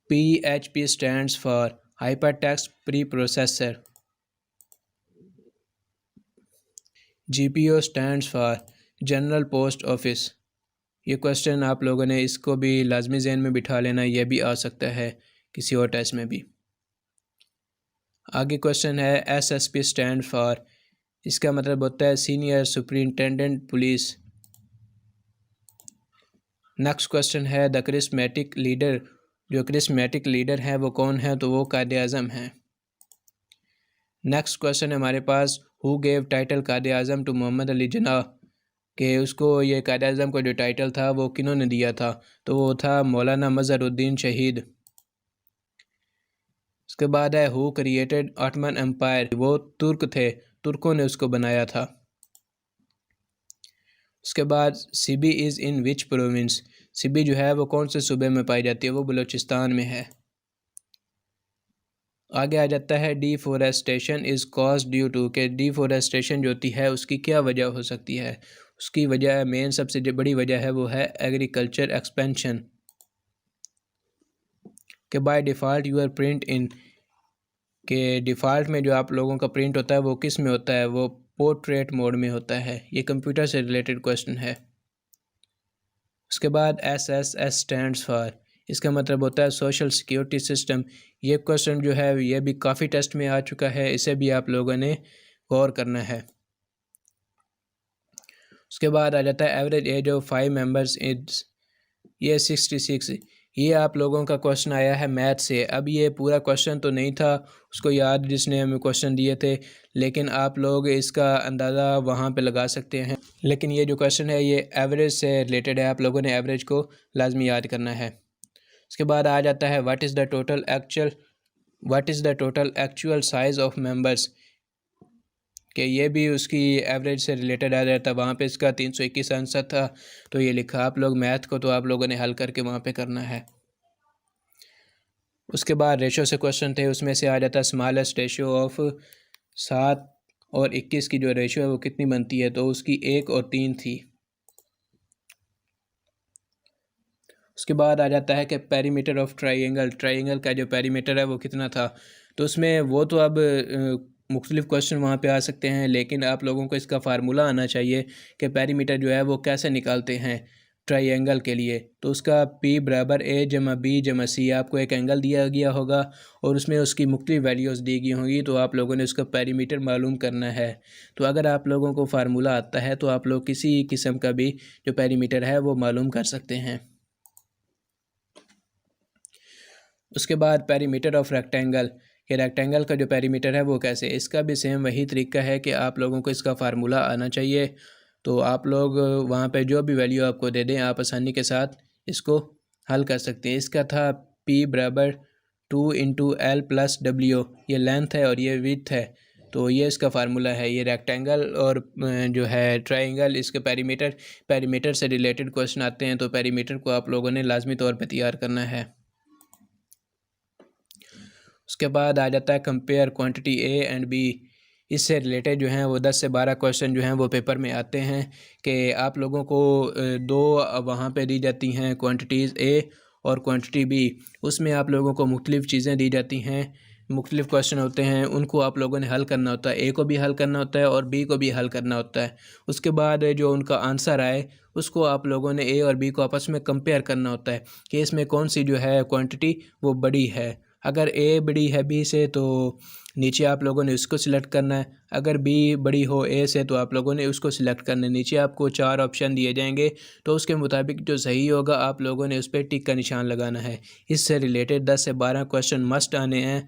PHP stands for hyper text pre processor. GPO stands for general post office. ये क्वेश्चन आप लोगों ने इसको भी लाजमी ज़हन में बिठा लेना, यह भी आ सकता है किसी और टेस्ट में भी। आगे क्वेश्चन है SSP स्टैंड फॉर, इसका मतलब होता है senior superintendent police. Next question है द करिस्मेटिक लीडर, जो करिस्मेटिक लीडर है वो कौन है, तो वो कायद आज़म है। नेक्स्ट क्वेश्चन है हमारे पास who gave title Quaid Azam to Mohammad Ali Jinnah, कि उसको ये कायद आज़म का जो टाइटल था वो किन्होंने दिया था, तो वो था मौलाना मज़हरुद्दीन शहीद। उसके बाद है हु क्रिएटेड ऑटमन एम्पायर, वो तुर्क थे, तुर्कों ने उसको बनाया था। उसके बाद Sibi is in which province, Sibi जो है वो कौन से सूबे में पाई जाती है, वो बलूचिस्तान में है। आगे आ जाता है deforestation is cause due to, के डिफोरेस्टेशन जो होती है उसकी क्या वजह हो सकती है, उसकी वजह मेन सबसे जो बड़ी वजह है वो है एग्रीकल्चर एक्सपेंशन। के by default your print in, के डिफ़ॉल्ट में जो आप लोगों का प्रिंट होता है वो किस में होता है, वो पोर्ट्रेट मोड में होता है। ये कंप्यूटर से रिलेटेड क्वेश्चन है। उसके बाद SSS स्टैंड्स फॉर, इसका मतलब होता है सोशल सिक्योरिटी सिस्टम। ये क्वेश्चन जो है ये भी काफ़ी टेस्ट में आ चुका है, इसे भी आप लोगों ने गौर करना है। उसके बाद आ जाता है average age of 5 members is, ये 66। ये आप लोगों का क्वेश्चन आया है मैथ से। अब ये पूरा क्वेश्चन तो नहीं था उसको याद जिसने हमें क्वेश्चन दिए थे, लेकिन आप लोग इसका अंदाज़ा वहाँ पे लगा सकते हैं। लेकिन ये जो क्वेश्चन है ये एवरेज से रिलेटेड है, आप लोगों ने एवरेज को लाजमी याद करना है। उसके बाद आ जाता है what is the total actual size of members, कि ये भी उसकी एवरेज से रिलेटेड आ जाता है। वहाँ पे इसका 321 आंसर था, तो ये लिखा आप लोग मैथ को तो आप लोगों ने हल करके वहाँ पे करना है। उसके बाद रेशो से क्वेश्चन थे, उसमें से आ जाता है स्मॉलेस्ट रेशो ऑफ 7 और 21 की जो रेशो है वो कितनी बनती है, तो उसकी 1 और 3 थी। उसके बाद आ जाता है कि पेरीमीटर ऑफ ट्राइंगल, ट्राइंगल का जो पेरीमीटर है वो कितना था, तो उसमें वो तो अब मुख्तलिफ क्वेश्चन वहाँ पे आ सकते हैं, लेकिन आप लोगों को इसका फार्मूला आना चाहिए कि पेरीमीटर जो है वो कैसे निकालते हैं ट्राइंगल के लिए। तो उसका P बराबर A जमा B जमा C, आपको एक एंगल दिया गया होगा और उसमें उसकी मुख्तलिफ वैल्यूज़ दी गई होंगी, तो आप लोगों ने उसका पेरीमीटर मालूम करना है। तो अगर आप लोगों को फार्मूला आता है तो आप लोग किसी किस्म का भी जो पेरीमीटर है वो मालूम कर सकते हैं। उसके बाद पेरीमीटर ऑफ रेक्टेंगल, ये रेक्टेंगल का जो पेरीमीटर है वो कैसे, इसका भी सेम वही तरीका है कि आप लोगों को इसका फार्मूला आना चाहिए। तो आप लोग वहाँ पे जो भी वैल्यू आपको दे दें आप आसानी के साथ इसको हल कर सकते हैं। इसका था P बराबर 2 इंटू L प्लस W, ये लेंथ है और ये विड्थ है, तो ये इसका फार्मूला है। ये रेक्टेंगल और जो है ट्राइंगल, इसके पेरीमीटर से रिलेटेड क्वेश्चन आते हैं, तो पेरीमीटर को आप लोगों ने लाजमी तौर पर तैयार करना है। उसके बाद आ जाता है compare quantity A and B, इससे रिलेटेड जो हैं वो 10 से 12 क्वेश्चन जो हैं वो पेपर में आते हैं कि आप लोगों को दो वहाँ पे दी जाती हैं क्वांटिटीज़ A और क्वांटिटी B, उसमें आप लोगों को मुख्तलिफ़ चीज़ें दी जाती हैं, मुख्तलिफ़ क्वेश्चन होते हैं, उनको आप लोगों ने हल करना होता है। A को भी हल करना होता है और B को भी हल करना होता है। उसके बाद जो उनका आंसर आए उसको आप लोगों ने A और B को आपस में कंपेयर करना होता है कि इसमें कौन सी जो है क्वांटिटी वो बड़ी है। अगर A बड़ी है B से तो नीचे आप लोगों ने उसको सिलेक्ट करना है, अगर B बड़ी हो A से तो आप लोगों ने उसको सिलेक्ट करना है। नीचे आपको 4 ऑप्शन दिए जाएंगे, तो उसके मुताबिक जो सही होगा आप लोगों ने उस पर टिक का निशान लगाना है। इससे रिलेटेड 10 से 12 क्वेश्चन मस्ट आने हैं।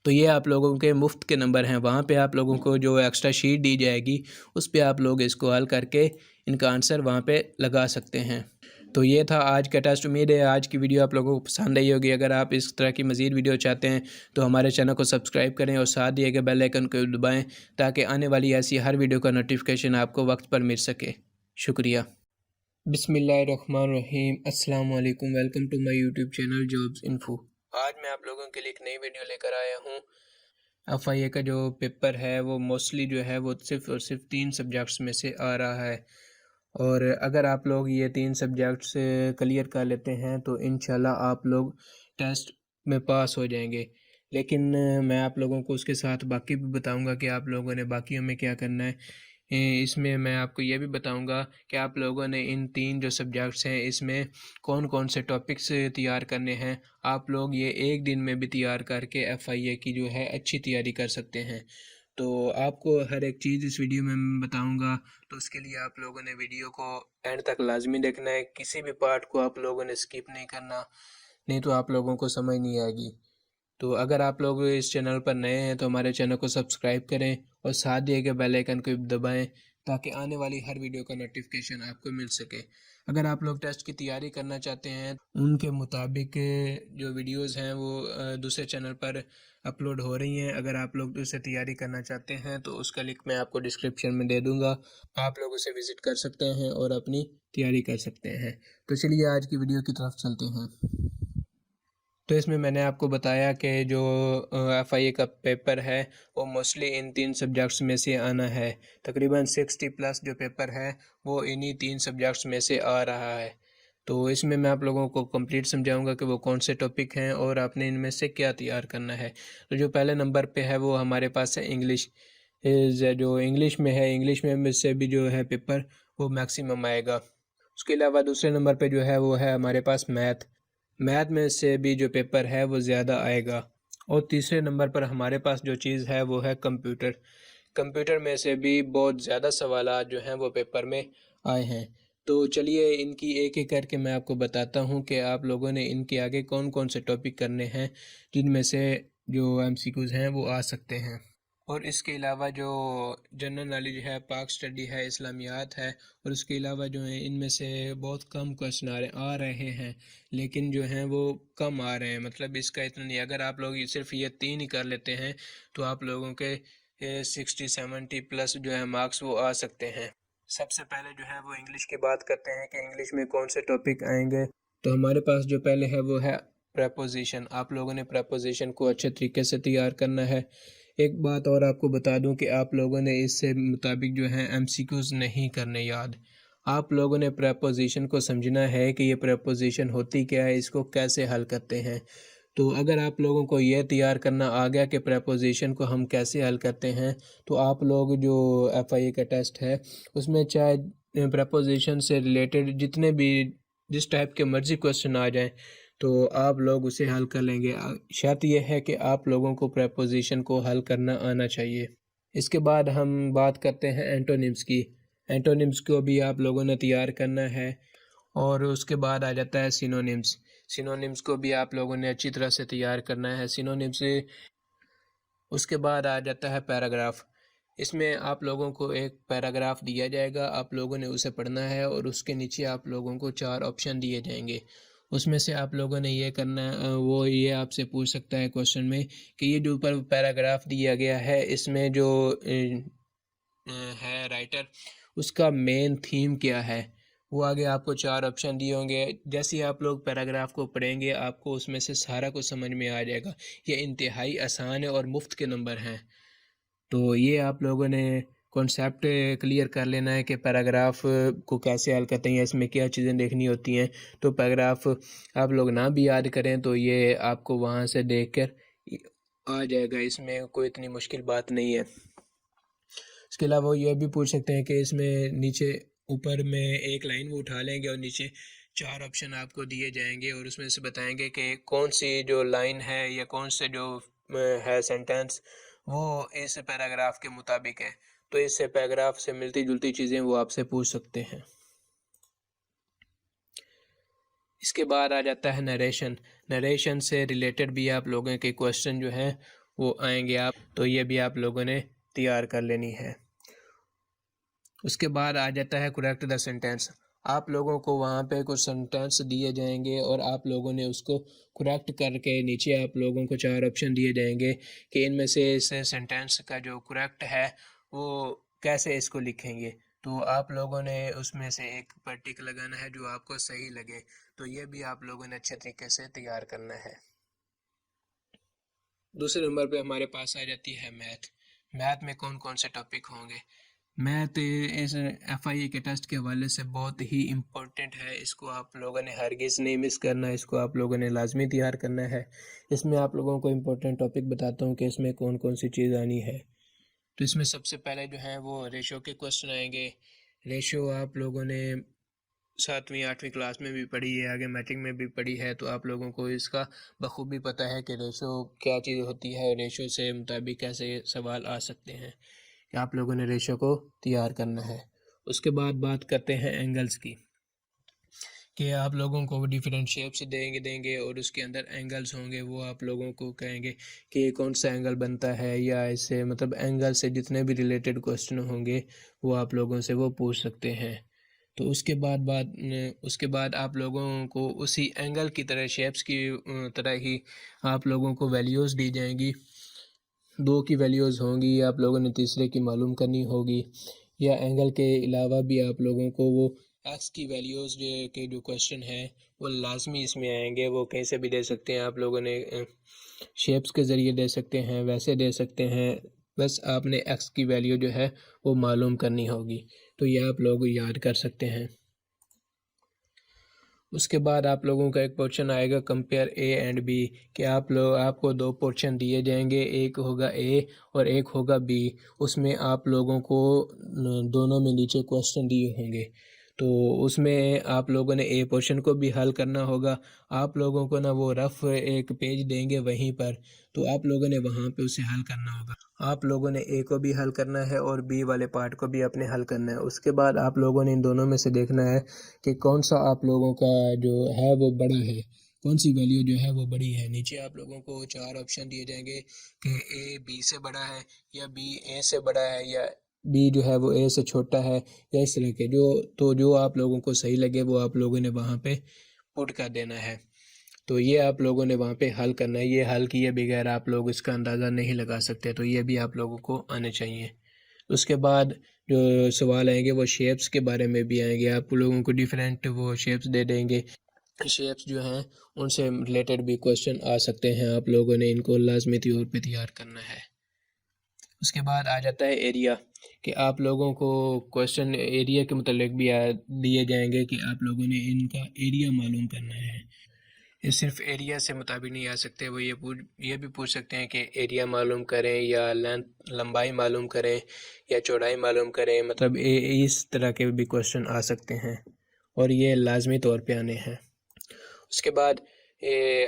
तो ये आप लोगों के मुफ्त के नंबर हैं, वहाँ पे आप लोगों को जो एक्स्ट्रा शीट दी जाएगी उस पर आप लोग इसको हल करके इनका आंसर वहाँ पे लगा सकते हैं। तो ये था आज का टेस्ट। उम्मीद है आज की वीडियो आप लोगों को पसंद आई होगी। अगर आप इस तरह की मज़ीद वीडियो चाहते हैं तो हमारे चैनल को सब्सक्राइब करें और साथ दिए गए बेल आइकन को दबाएं ताकि आने वाली ऐसी हर वीडियो का नोटिफिकेशन आपको वक्त पर मिल सके। शुक्रिया। बिस्मिल्लाहिर्रहमानिर्रहीम, अस्सलाम वालेकुम, welcome to my YouTube channel jobs info. आज मैं आप लोगों के लिए एक नई वीडियो लेकर आया हूँ। FIA का जो पेपर है वो मोस्टली जो है वो सिर्फ़ और सिर्फ 3 सब्जेक्ट्स में से आ रहा है, और अगर आप लोग ये 3 सब्जेक्ट्स क्लियर कर लेते हैं तो इंशाल्लाह आप लोग टेस्ट में पास हो जाएंगे। लेकिन मैं आप लोगों को उसके साथ बाकी भी बताऊंगा कि आप लोगों ने बाकियों में क्या करना है। इसमें मैं आपको ये भी बताऊंगा कि आप लोगों ने इन 3 जो सब्जेक्ट्स हैं इसमें कौन कौन से टॉपिक्स तैयार करने हैं। आप लोग ये एक दिन में भी तैयार करके FIA की जो है अच्छी तैयारी कर सकते हैं। तो आपको हर एक चीज़ इस वीडियो में मैं बताऊंगा, तो उसके लिए आप लोगों ने वीडियो को एंड तक लाजमी देखना है। किसी भी पार्ट को आप लोगों ने स्किप नहीं करना, नहीं तो आप लोगों को समझ नहीं आएगी। तो अगर आप लोग इस चैनल पर नए हैं तो हमारे चैनल को सब्सक्राइब करें और साथ दिए गए बेल आइकन को दबाएं ताकि आने वाली हर वीडियो का नोटिफिकेशन आपको मिल सके। अगर आप लोग टेस्ट की तैयारी करना चाहते हैं उनके मुताबिक जो वीडियोस हैं वो दूसरे चैनल पर अपलोड हो रही हैं। अगर आप लोग उससे तैयारी करना चाहते हैं तो उसका लिंक मैं आपको डिस्क्रिप्शन में दे दूंगा, आप लोग उसे विज़िट कर सकते हैं और अपनी तैयारी कर सकते हैं। तो चलिए आज की वीडियो की तरफ चलते हैं। तो इसमें मैंने आपको बताया कि जो FIA का पेपर है वो मोस्टली इन 3 सब्जेक्ट्स में से आना है। तकरीबन 60+ जो पेपर है वो इन्हीं 3 सब्जेक्ट्स में से आ रहा है। तो इसमें मैं आप लोगों को कंप्लीट समझाऊंगा कि वो कौन से टॉपिक हैं और आपने इनमें से क्या तैयार करना है। तो जो पहले नंबर पे है वो हमारे पास है इंग्लिश। जो इंग्लिश में है, इंग्लिश में से भी जो है पेपर वो मैक्सिमम आएगा। उसके अलावा दूसरे नंबर पे जो है वो है हमारे पास मैथ। मैथ में से भी जो पेपर है वो ज़्यादा आएगा। और तीसरे नंबर पर हमारे पास जो चीज़ है वो है कंप्यूटर। कंप्यूटर में से भी बहुत ज़्यादा सवालात जो हैं वो पेपर में आए हैं। तो चलिए इनकी एक एक करके मैं आपको बताता हूँ कि आप लोगों ने इनके आगे कौन कौन से टॉपिक करने हैं जिनमें से जो MCQs हैं वो आ सकते हैं। और इसके अलावा जो जनरल नॉलेज है, पाक स्टडी है, इस्लामियात है, और उसके अलावा जो है इनमें से बहुत कम क्वेश्चन आ रहे हैं, लेकिन जो हैं वो कम आ रहे हैं। मतलब इसका इतना नहीं, अगर आप लोग सिर्फ ये 3 ही कर लेते हैं तो आप लोगों के 60-70+ जो है मार्क्स वो आ सकते हैं। सबसे पहले जो है वो इंग्लिश की बात करते हैं कि इंग्लिश में कौन से टॉपिक आएंगे। तो हमारे पास जो पहले है वो है प्रेपोजिशन। आप लोगों ने प्रेपोजिशन को अच्छे तरीके से तैयार करना है। एक बात और आपको बता दूं कि आप लोगों ने इससे मुताबिक जो है MCQs नहीं करने याद। आप लोगों ने प्रेपोजिशन को समझना है कि ये प्रेपोजिशन होती क्या है, इसको कैसे हल करते हैं। तो अगर आप लोगों को यह तैयार करना आ गया कि प्रेपोजिशन को हम कैसे हल करते हैं, तो आप लोग जो FIA का टेस्ट है उसमें चाहे प्रेपोजिशन से रिलेटेड जितने भी जिस टाइप के मर्जी क्वेश्चन आ जाएं तो आप लोग उसे हल कर लेंगे। शर्त यह है कि आप लोगों को प्रेपोजिशन को हल करना आना चाहिए। इसके बाद हम बात करते हैं एंटोनिम्स की। एंटोनिम्स को भी आप लोगों ने तैयार करना है। और उसके बाद आ जाता है सिनोनिम्स। सिनोनिम्स को भी आप लोगों ने अच्छी तरह से तैयार करना है। सिनोनिम्स उसके बाद आ जाता है पैराग्राफ। इसमें आप लोगों को एक पैराग्राफ दिया जाएगा, आप लोगों ने उसे पढ़ना है और उसके नीचे आप लोगों को 4 ऑप्शन दिए जाएंगे। उसमें से आप लोगों ने ये करना वो ये आपसे पूछ सकता है क्वेश्चन में कि ये जो ऊपर पैराग्राफ दिया गया है इसमें जो है राइटर उसका मेन थीम क्या है। वो आगे आपको 4 ऑप्शन दिए होंगे। जैसे ही आप लोग पैराग्राफ को पढ़ेंगे आपको उसमें से सारा कुछ समझ में आ जाएगा। ये इंतहाई आसान है और मुफ्त के नंबर हैं। तो ये आप लोगों ने कॉन्सेप्ट क्लियर कर लेना है कि पैराग्राफ को कैसे हल करते हैं, इसमें क्या चीज़ें देखनी होती हैं। तो पैराग्राफ आप लोग ना भी याद करें तो ये आपको वहाँ से देखकर आ जाएगा, इसमें कोई इतनी मुश्किल बात नहीं है। इसके अलावा वो ये भी पूछ सकते हैं कि इसमें नीचे ऊपर में एक लाइन वो उठा लेंगे और नीचे 4 ऑप्शन आपको दिए जाएंगे और उसमें से बताएंगे कि कौन सी जो लाइन है या कौन से जो है सेंटेंस वो इस पैराग्राफ के मुताबिक है। तो इस पैराग्राफ से मिलती जुलती चीज़ें वो आपसे पूछ सकते हैं। इसके बाद आ जाता है नरेशन। नरेशन से रिलेटेड भी आप लोगों के क्वेश्चन जो हैं वो आएंगे, आप तो ये भी आप लोगों ने तैयार कर लेनी है। उसके बाद आ जाता है करेक्ट द सेंटेंस। आप लोगों को वहाँ पे कुछ सेंटेंस दिए जाएंगे और आप लोगों ने उसको करेक्ट करके नीचे आप लोगों को 4 ऑप्शन दिए जाएंगे कि इनमें से इस सेंटेंस का जो करेक्ट है वो कैसे इसको लिखेंगे। तो आप लोगों ने उसमें से एक पर टिक लगाना है जो आपको सही लगे। तो ये भी आप लोगों ने अच्छे तरीके से तैयार करना है। दूसरे नंबर पे हमारे पास आ जाती है मैथ। मैथ में कौन कौन से टॉपिक होंगे। मैथ इस FIE के टेस्ट के हवाले से बहुत ही इम्पोर्टेंट है। इसको आप लोगों ने हरगिज़ नहीं मिस करना, इसको आप लोगों ने लाजमी तैयार करना है। इसमें आप लोगों को इम्पोर्टेंट टॉपिक बताता हूँ कि इसमें कौन कौन सी चीज़ आनी है। तो इसमें सबसे पहले जो है वो रेशो के क्वेश्चन आएंगे। रेशो आप लोगों ने 7वीं 8वीं क्लास में भी पढ़ी है, आगे मैट्रिक में भी पढ़ी है, तो आप लोगों को इसका बखूबी पता है कि रेशो क्या चीज़ होती है, रेशो से मुताबिक कैसे सवाल आ सकते हैं कि आप लोगों ने रेशो को तैयार करना है। उसके बाद बात करते हैं एंगल्स की, कि आप लोगों को डिफरेंट शेप्स देंगे और उसके अंदर एंगल्स होंगे। वो आप लोगों को कहेंगे कि कौन सा एंगल बनता है, या इससे मतलब एंगल से जितने भी रिलेटेड क्वेश्चन होंगे वो आप लोगों से वो पूछ सकते हैं। तो उसके बाद आप लोगों को उसी एंगल की तरह शेप्स की तरह ही आप लोगों को वैल्यूज़ दी जाएंगी। 2 की वैल्यूज़ होंगी, आप लोगों ने तीसरे की मालूम करनी होगी। या एंगल के अलावा भी आप लोगों को वो एक्स की वैल्यूज़ के जो क्वेश्चन है वो लाजमी इसमें आएंगे। वो कहीं से भी दे सकते हैं, आप लोगों ने शेप्स के ज़रिए दे सकते हैं, वैसे दे सकते हैं। बस आपने एक्स की वैल्यू जो है वो मालूम करनी होगी। तो ये आप लोग याद कर सकते हैं। उसके बाद आप लोगों का एक पोर्शन आएगा कंपेयर ए एंड बी, कि आपको 2 पोर्शन दिए जाएंगे, एक होगा ए और एक होगा बी। उसमें आप लोगों को दोनों में नीचे क्वेश्चन दिए होंगे, तो उसमें आप लोगों ने ए पोर्शन को भी हल करना होगा। आप लोगों को ना वो रफ एक पेज देंगे वहीं पर, तो आप लोगों ने वहाँ पे उसे हल करना होगा। आप लोगों ने ए को भी हल करना है और बी वाले पार्ट को भी अपने हल करना है। उसके बाद आप लोगों ने इन दोनों में से देखना है कि कौन सा आप लोगों का जो है वो बड़ा है, कौन सी वैल्यू जो है वो बड़ी है। नीचे आप लोगों को 4 ऑप्शन दिए जाएंगे कि ए बी से बड़ा है, या बी ए से बड़ा है, या बी जो है वो ए से छोटा है, या इस तरह के जो आप लोगों को सही लगे वो आप लोगों ने वहाँ पे पुट कर देना है। तो ये आप लोगों ने वहाँ पे हल करना है। ये हल किए बगैर आप लोग इसका अंदाज़ा नहीं लगा सकते, तो ये भी आप लोगों को आने चाहिए। उसके बाद जो सवाल आएंगे वो शेप्स के बारे में भी आएंगे। आप लोगों को डिफरेंट वो शेप्स दे देंगे। शेप्स जो हैं उनसे रिलेटेड भी क्वेश्चन आ सकते हैं, आप लोगों ने इनको लाजमी तौर पे तैयार करना है। उसके बाद आ जाता है एरिया, कि आप लोगों को क्वेश्चन एरिया के मतलब भी दिए जाएंगे कि आप लोगों ने इनका एरिया मालूम करना है। ये सिर्फ एरिया से मुताबिक नहीं आ सकते, वो ये भी पूछ सकते हैं कि एरिया मालूम करें, या लंबाई मालूम करें, या चौड़ाई मालूम करें। मतलब इस तरह के भी क्वेश्चन आ सकते हैं, और ये लाजमी तौर पे आने हैं। उसके बाद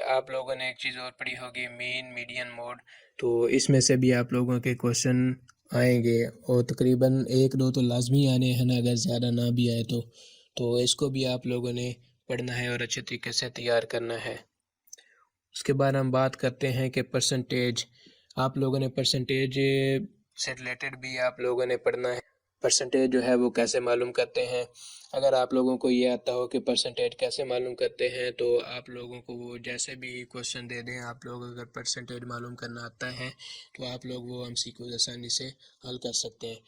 आप लोगों ने एक चीज़ और पढ़ी होगी, मीन मीडियन मोड। तो इसमें से भी आप लोगों के क्वेश्चन आएंगे, और तकरीबन 1-2 तो लाजमी आने हैं ना, अगर ज़्यादा ना भी आए तो इसको भी आप लोगों ने पढ़ना है और अच्छे तरीके से तैयार करना है। उसके बाद हम बात करते हैं कि परसेंटेज, आप लोगों ने परसेंटेज से रिलेटेड भी आप लोगों ने पढ़ना है। परसेंटेज जो है वो कैसे मालूम करते हैं। अगर आप लोगों को ये आता हो कि परसेंटेज कैसे मालूम करते हैं, तो आप लोगों को वो जैसे भी क्वेश्चन दे दें, आप लोग अगर परसेंटेज मालूम करना आता है तो आप लोग वो MCQ आसानी से हल कर सकते हैं।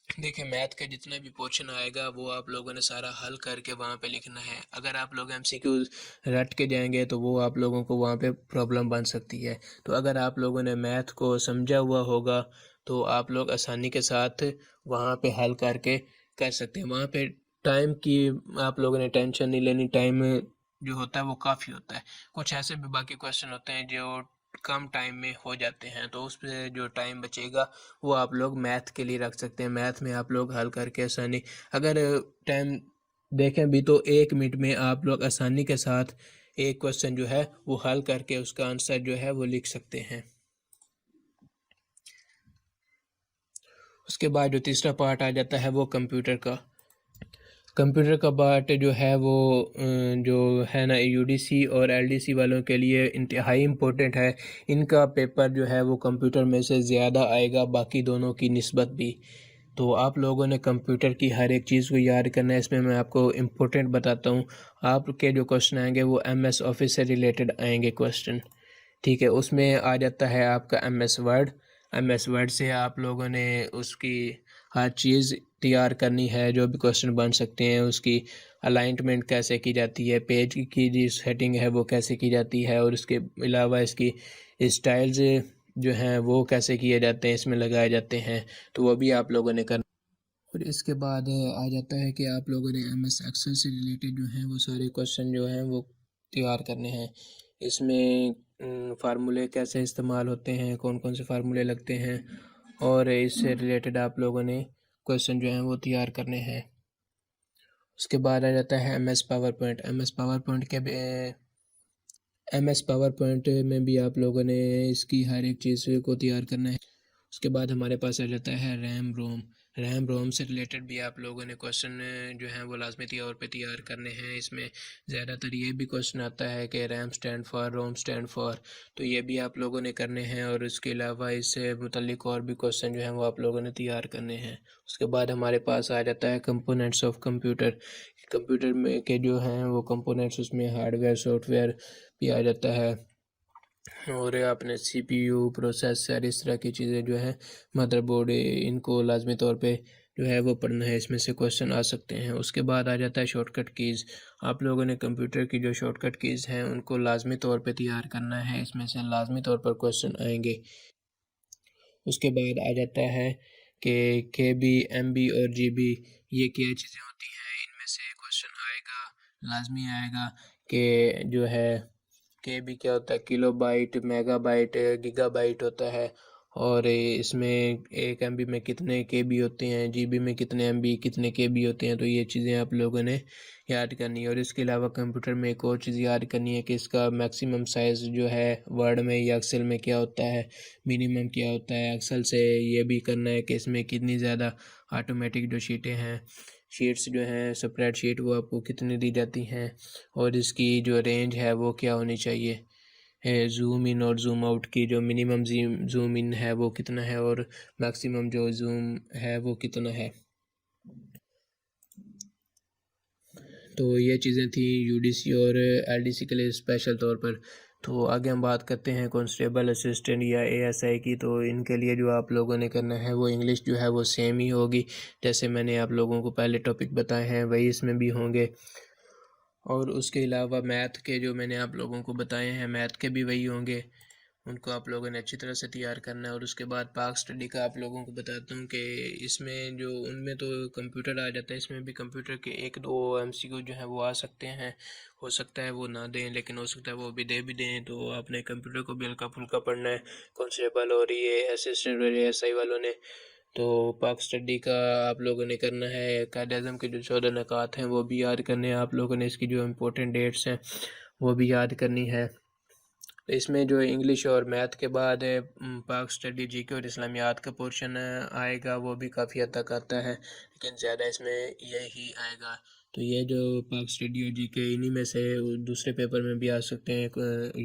देखिए, मैथ का जितना भी पोर्शन आएगा वो आप लोगों ने सारा हल करके वहाँ पे लिखना है। अगर आप लोग MCQ रट के जाएंगे तो वो आप लोगों को वहाँ पे प्रॉब्लम बन सकती है। तो अगर आप लोगों ने मैथ को समझा हुआ होगा तो आप लोग आसानी के साथ वहाँ पे हल करके कर सकते हैं। वहाँ पे टाइम की आप लोगों ने टेंशन नहीं लेनी, टाइम जो होता है वो काफ़ी होता है। कुछ ऐसे भी बाकी क्वेश्चन होते हैं जो कम टाइम में हो जाते हैं, तो उस पर जो टाइम बचेगा वो आप लोग मैथ के लिए रख सकते हैं। मैथ में आप लोग हल करके आसानी, अगर टाइम देखें भी तो 1 मिनट में आप लोग आसानी के साथ एक क्वेश्चन जो है वो हल करके उसका आंसर जो है वो लिख सकते हैं। उसके बाद जो तीसरा पार्ट आ जाता है वो कंप्यूटर का। कंप्यूटर का पार्ट जो है वो जो है ना UDC और LDC वालों के लिए इंतहाई इम्पोर्टेंट है। इनका पेपर जो है वो कंप्यूटर में से ज़्यादा आएगा बाकी दोनों की निस्बत भी। तो आप लोगों ने कंप्यूटर की हर एक चीज़ को याद करना है। इसमें मैं आपको इम्पोर्टेंट बताता हूँ। आपके जो क्वेश्चन आएंगे वो MS ऑफिस से रिलेटेड आएंगे क्वेश्चन, ठीक है। उसमें आ जाता है आपका MS वर्ड से आप लोगों ने उसकी हर चीज़ तैयार करनी है। जो भी क्वेश्चन बन सकते हैं उसकी अलाइनमेंट कैसे की जाती है, पेज की जो सेटिंग है वो कैसे की जाती है, और उसके अलावा इसकी स्टाइल्स जो हैं वो कैसे किए जाते हैं, इसमें लगाए जाते हैं, तो वो भी आप लोगों ने करना। और इसके बाद आ जाता है कि आप लोगों ने एमएस एक्सेल से रिलेटेड जो हैं वो सारे क्वेश्चन जो हैं वो तैयार करने हैं। इसमें फार्मूले कैसे इस्तेमाल होते हैं, कौन कौन से फार्मूले लगते हैं, और इससे रिलेटेड आप लोगों ने क्वेश्चन जो हैं वो तैयार करने हैं। उसके बाद आ जाता है MS power point. MS power point में भी आप लोगों ने इसकी हर एक चीज़ को तैयार करना है। उसके बाद हमारे पास आ जाता है रैम रोम से रिलेटेड भी आप लोगों ने क्वेश्चन जो हैं वो लाजमी तौर पे तैयार करने हैं। इसमें ज़्यादातर ये भी क्वेश्चन आता है कि RAM stand for, Rome stand for, तो ये भी आप लोगों ने करने हैं। और इसके अलावा इससे मुतल्लिक और भी क्वेश्चन जो हैं वो आप लोगों ने तैयार करने हैं। उसके बाद हमारे पास आ जाता है कंपोनेंट्स ऑफ कंप्यूटर में के जो हैं वो कंपोनेंट्स, उसमें हार्डवेयर सॉफ्टवेयर भी आ जाता है, और आपने सीपीयू, प्रोसेसर, इस तरह की चीज़ें जो है, मदरबोर्ड, इनको लाजमी तौर पे जो है वो पढ़ना है। इसमें से क्वेश्चन आ सकते हैं। उसके बाद आ जाता है शॉर्टकट कीज़। आप लोगों ने कंप्यूटर की जो शॉर्टकट कीज़ हैं उनको लाजमी तौर पे तैयार करना है, इसमें से लाजमी तौर पर क्वेश्चन आएंगे। उसके बाद आ जाता है कि KB, MB और GB ये क्या चीज़ें होती हैं, इनमें से क्वेश्चन आएगा, लाजमी आएगा। कि जो है KB क्या होता है, किलोबाइट, मेगाबाइट, गीगाबाइट होता है। और इसमें 1 MB में कितने KB होते हैं, GB में कितने MB, कितने KB होते हैं, तो ये चीज़ें आप लोगों ने याद करनी है। और इसके अलावा कंप्यूटर में एक और चीज़ याद करनी है कि इसका मैक्सिमम साइज़ जो है वर्ड में या एक्सेल में क्या होता है, मिनिमम क्या होता है। एक्सेल से ये भी करना है कि इसमें कितनी ज़्यादा ऑटोमेटिक जो शीट्स जो हैं स्प्रेडशीट, वो आपको कितनी दी जाती हैं, और इसकी जो रेंज है वो क्या होनी चाहिए। जूम इन और जूम आउट की जो मिनिमम जूम इन है वो कितना है, और मैक्सिमम जो जूम है वो कितना है। तो ये चीज़ें थी UDC और LDC के लिए स्पेशल तौर पर। तो आगे हम बात करते हैं कांस्टेबल, असिस्टेंट या ASI की। तो इनके लिए जो आप लोगों ने करना है वो इंग्लिश जो है वो सेम ही होगी, जैसे मैंने आप लोगों को पहले टॉपिक बताए हैं वही इसमें भी होंगे। और उसके अलावा मैथ के जो मैंने आप लोगों को बताए हैं, मैथ के भी वही होंगे, उनको आप लोगों ने अच्छी तरह से तैयार करना है। और उसके बाद पाक स्टडी का आप लोगों को बताता हूँ कि इसमें जो उनमें तो कंप्यूटर आ जाता है, इसमें भी कंप्यूटर के 1-2 MCQ जो है वो आ सकते हैं। हो सकता है वो ना दें, लेकिन हो सकता है वो भी दें। तो आपने कंप्यूटर को भी हल्का फुल्का पढ़ना है, कांस्टेबल और ये असिस्टेंट और ASI वालों ने। तो पाक स्टडी का आप लोगों ने करना है, कायद-ए-आज़म के जो 14 नकात हैं वो भी याद करने हैं आप लोगों ने। इसकी जो इम्पोर्टेंट डेट्स हैं वो भी याद करनी है। इसमें जो इंग्लिश और मैथ के बाद पाक स्टडी, GK और इस्लामियात का पोर्शन आएगा, वो भी काफ़ी हद तक आता है, लेकिन ज़्यादा इसमें यही आएगा। तो ये जो पाक स्टडी और GK इन्हीं में से दूसरे पेपर में भी आ सकते हैं,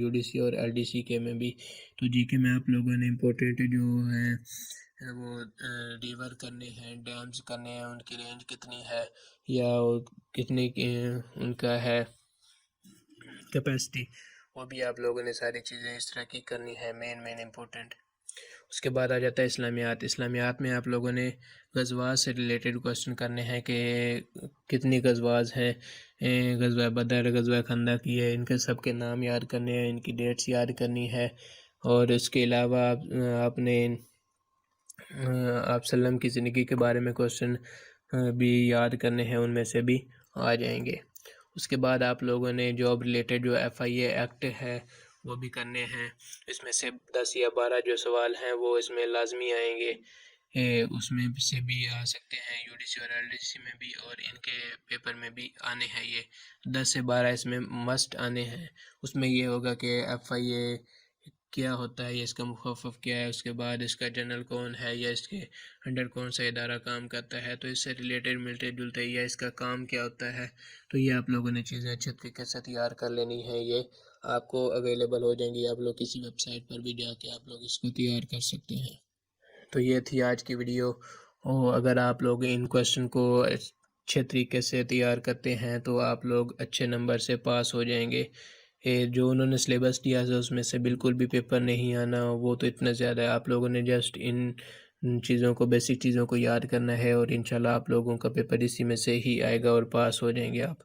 UDC और LDC के में भी। तो GK में आप लोगों ने इम्पोर्टेंट जो है वो रिवर करने हैं, डैम्स करने हैं, उनकी रेंज कितनी है या कितनी उनका है कैपेसिटी, वो भी आप लोगों ने सारी चीज़ें इस तरह की करनी है, मेन इम्पोर्टेंट। उसके बाद आ जाता है इस्लामियात में आप लोगों ने गज़वात से रिलेटेड क्वेश्चन करने हैं कि कितनी गज़वात हैं, गज़वा बदर, गज़वा खंदक, ये इनके सब के नाम याद करने हैं, इनकी डेट्स याद करनी है। और इसके अलावा आपने आप सल्लम की ज़िंदगी के बारे में क्वेश्चन भी याद करने हैं, उनमें से भी आ जाएंगे। उसके बाद आप लोगों ने जॉब रिलेटेड जो FIA एक्ट है वो भी करने हैं। इसमें से 10 या 12 जो सवाल हैं वो इसमें लाजमी आएंगे, उसमें से भी आ सकते हैं, UDC और LDC में भी, और इनके पेपर में भी आने हैं। ये 10 से 12 इसमें मस्ट आने हैं। उसमें ये होगा कि FIA क्या होता है, या इसका मुखफ़फ़ क्या है, उसके बाद इसका जनरल कौन है, या इसके अंडर कौन सा इदारा काम करता है, तो इससे रिलेटेड मिलते जुलते या इसका काम क्या होता है। तो ये आप लोगों ने चीज़ें अच्छे तरीके से तैयार कर लेनी है। ये आपको अवेलेबल हो जाएंगी, आप लोग किसी वेबसाइट पर भी जाके आप लोग इसको तैयार कर सकते हैं। तो ये थी आज की वीडियो। और अगर आप लोग इन क्वेश्चन को अच्छे तरीके से तैयार करते हैं तो आप लोग अच्छे नंबर से पास हो जाएंगे। जो उन्होंने सिलेबस दिया है उसमें से बिल्कुल भी पेपर नहीं आना, वो तो इतना ज़्यादा है। आप लोगों ने जस्ट इन चीज़ों को, बेसिक चीज़ों को याद करना है, और इंशाल्लाह आप लोगों का पेपर इसी में से ही आएगा और पास हो जाएंगे आप।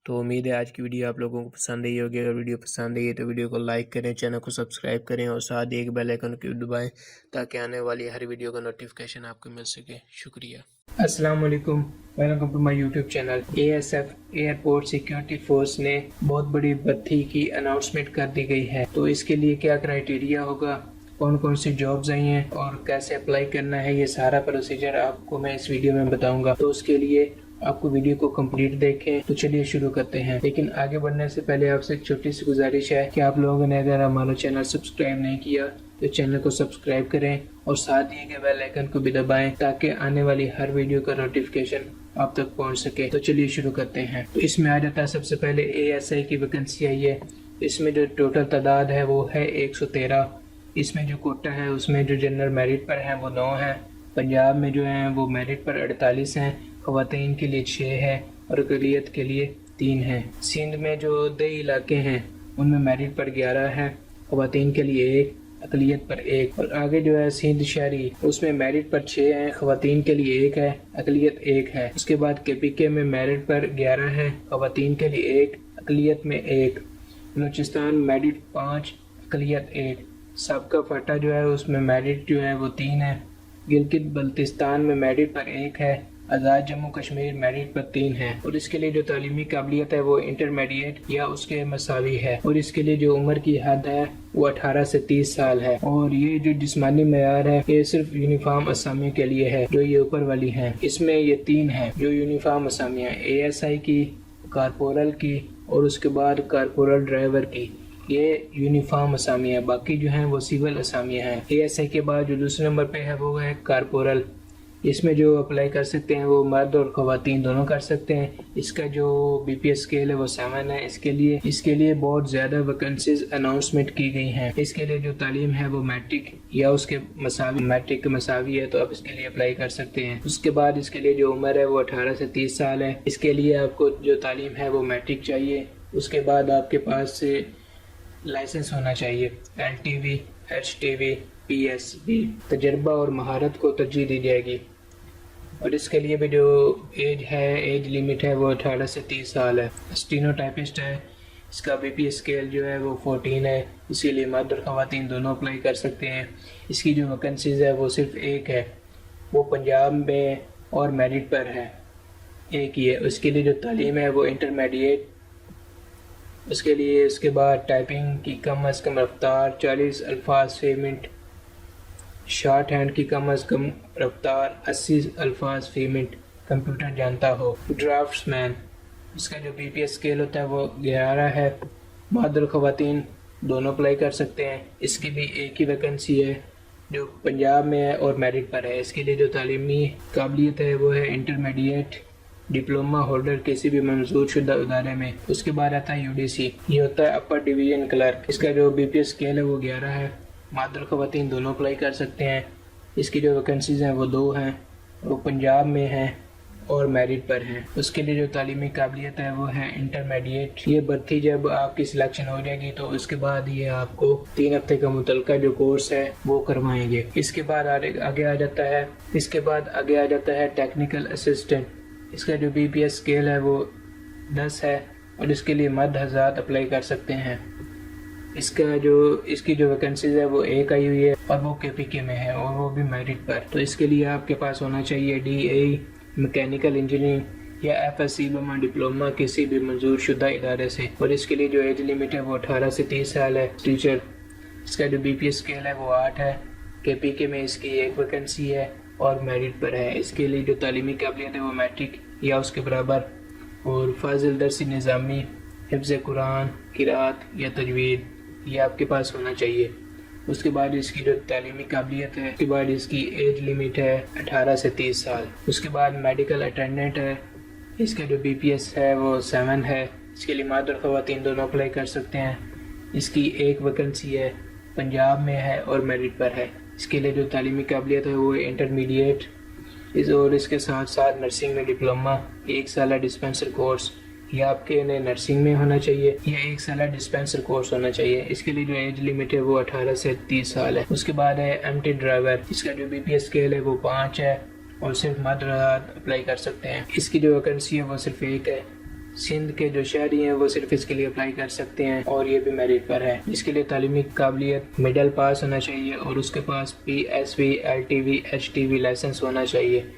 तो उम्मीद है आज की वीडियो आप लोगों को पसंद आई होगी। अगर वीडियो पसंद आई है तो वीडियो को लाइक करें, चैनल को सब्सक्राइब करें और साथ ही एक बेल आइकन को दबाएं ताकि आने वाली हर वीडियो का नोटिफिकेशन आपको मिल सके। शुक्रिया। अस्सलाम वालेकुम, welcome to my YouTube channel. ASF airport security force ने बहुत बड़ी भर्ती की अनाउंसमेंट कर दी गई है। तो इसके लिए क्या क्राइटेरिया होगा, कौन कौन सी जॉब्स आई हैं और कैसे अप्लाई करना है, ये सारा प्रोसीजर आपको मैं इस वीडियो में बताऊंगा। तो उसके लिए आपको वीडियो को कंप्लीट देखें। तो चलिए शुरू करते हैं। लेकिन आगे बढ़ने से पहले आपसे एक छोटी सी गुजारिश है कि आप लोगों ने अगर हमारा चैनल सब्सक्राइब नहीं किया तो चैनल को सब्सक्राइब करें और साथ ही के बेल आइकन को भी दबाएं ताकि आने वाली हर वीडियो का नोटिफिकेशन आप तक पहुंच सके। तो चलिए शुरू करते हैं। तो इसमें आ जाता है सबसे पहले एएसआई की वैकेंसी आई है। इसमें जो टोटल तादाद है वो है 113। इसमें जो कोटा है उसमें जो जनरल मेरिट पर है वो 9 है। पंजाब में जो है वो मेरिट पर 48 हैं, ख़वातीन के लिए 6 है और अक़लियत के लिए 3 है। सिंध में जो 2 इलाके हैं उनमें मेरिट पर 11 है, ख़वातीन के लिए 1, अक़लियत पर 1। और आगे जो है सिंध शहरी उसमें मेरिट पर 6 है, ख़वातीन के लिए 1 है, अक़लियत 1 है। उसके बाद केपीके में मेरिट पर 11 है, ख़वातीन के लिए 1, अक़लियत में 1। बलूचिस्तान मेरिट 5, अक़लियत 1। सबका फटा जो है उसमें मेरिट जो है वो 3 है। गिलगित बल्तिस्तान में मेरिट पर 1 है, आज़ाद जम्मू कश्मीर मेरिट पर 3 है। और इसके लिए जो तालीमी काबिलियत है वो इंटरमीडिएट या उसके मसावी है। और इसके लिए जो उम्र की हद है वो 18 से 30 साल है। और ये जो जिस्मानी मेयार है ये सिर्फ यूनिफॉर्म असामी के लिए है, जो ये ऊपर वाली है। इसमें ये 3 है जो यूनिफॉर्म असामियाँ, एएसआई की, कारपोरल की और उसके बाद कारपोरल ड्राइवर की, ये यूनिफॉर्म असामियाँ। बाकी जो हैं वो सिविल असामियाँ हैं। एएसआई के बाद जो दूसरे नंबर पे है वो है कारपोरल। इसमें जो अप्लाई कर सकते हैं वो मर्द और ख़वातीन दोनों कर सकते हैं। इसका जो बीपीएस स्केल है वो 7 है। इसके लिए बहुत ज़्यादा वैकेंसीज अनाउंसमेंट की गई हैं। इसके लिए जो तालीम है वो मैट्रिक या उसके मसावी, मैट्रिक के मसावी है, तो आप इसके लिए अप्लाई कर सकते हैं। उसके बाद इसके लिए जो उम्र है वो 18 से 30 साल है। इसके लिए आपको जो तालीम है वो मैट्रिक चाहिए। उसके बाद आपके पास से लाइसेंस होना चाहिए, LTV, HTV, PSB। तजर्बा और महारत को तरजीह दी जाएगी। और इसके लिए भी जो एज लिमिट है वो 18 से 30 साल है। स्टीनोटाइपिस्ट है, इसका बीपीएस स्केल जो है वो 14 है। इसीलिए मर्द और ख़वातीन दोनों अप्लाई कर सकते हैं। इसकी जो वैकेंसीज है वो सिर्फ 1 है, वो पंजाब में और मेरिट पर है, 1 ही है। उसके लिए जो तालीम है वो इंटरमीडिएट। उसके लिए उसके बाद टाइपिंग की कम अज़ कम रफ्तार 40 अल्फाज फी मिनट, शॉर्ट हैंड की कम अज़ कम रफ्तार 80 अल्फाज फी मिनट कंप्यूटर जानता हो। ड्राफ्ट्समैन, इसका जो बीपीएस स्केल होता है वो 11 है। मर्द और ख़वातीन दोनों अप्लाई कर सकते हैं। इसकी भी 1 ही वैकेंसी है जो पंजाब में है और मेरिट पर है। इसके लिए जो तालीमी काबिलियत है वो है इंटरमीडिएट, डिप्लोमा होल्डर किसी भी मंजूर शुदा इदारे में। उसके बाद आता है UDC, ये होता है अपर डिवीजन क्लर्क। इसका जो बीपीएस स्केल है वो 11 है। मर्द और ख़वातीन दोनों अप्लाई कर सकते हैं। इसकी जो वैकेंसीज हैं वो 2 हैं, वो पंजाब में हैं और मेरिट पर हैं। उसके लिए जो तालीमी काबिलियत है वो है इंटरमीडिएट। ये भर्ती जब आपकी सिलेक्शन हो जाएगी तो उसके बाद ये आपको 3 हफ्ते का मुतलका जो कोर्स है वो करवाएंगे। इसके बाद आगे आ जाता है टेक्निकल असिस्टेंट। इसका जो बीपीएस स्केल है वो 10 है और इसके लिए मर्द हज़रात अप्लाई कर सकते हैं। इसकी जो वैकेंसीज है वो 1 आई हुई है और वो केपीके में है और वो भी मेरिट पर। तो इसके लिए आपके पास होना चाहिए DA मैकेनिकल इंजीनियरिंग या FSC बमा डिप्लोमा किसी भी मंजूर शुदा इदारे से। और इसके लिए जो एज लिमिट है वो 18 से 30 साल है। टीचर, इसका जो बीपीएस स्केल है वो 8 है। केपीके में इसकी 1 वैकेंसी है और मेरिट पर है। इसके लिए जो तालीमी काबिलियत है वो मैट्रिक या उसके बराबर और फाजिल दरसी निज़ामी, हिफ्ज़ कुरान, किरात या तजवीद ये आपके पास होना चाहिए। उसके बाद इसकी जो तालीमी काबिलियत है, उसके बाद इसकी एज लिमिट है 18 से 30 साल। उसके बाद मेडिकल अटेंडेंट है, इसका जो बीपीएस है वो 7 है। इसके लिए मर्द और ख़वातीन दोनों अप्लाई कर सकते हैं। इसकी 1 वैकेंसी है, पंजाब में है और मेरिट पर है। इसके लिए जो तालीमी काबिलियत है वो इंटरमीडिएट और इसके साथ साथ नर्सिंग में डिप्लोमा, 1 साल डिस्पेंसर कोर्स या आपके नर्सिंग में होना चाहिए या 1 साल डिस्पेंसर कोर्स होना चाहिए। इसके लिए जो एज लिमिट है वो 18 से 30 साल है। उसके बाद है MT ड्राइवर, इसका जो बीपीएस स्केल है वो 5 है और सिर्फ मर्द अप्लाई कर सकते हैं। इसकी जो वैकेंसी है वो सिर्फ 1 है। सिंध के जो शहरी हैं वो सिर्फ इसके लिए अप्लाई कर सकते हैं और ये भी मेरिट पर है। इसके लिए तालीमी काबिलियत मिडिल पास होना चाहिए और उसके पास PSV, LTV, HTV लाइसेंस होना चाहिए।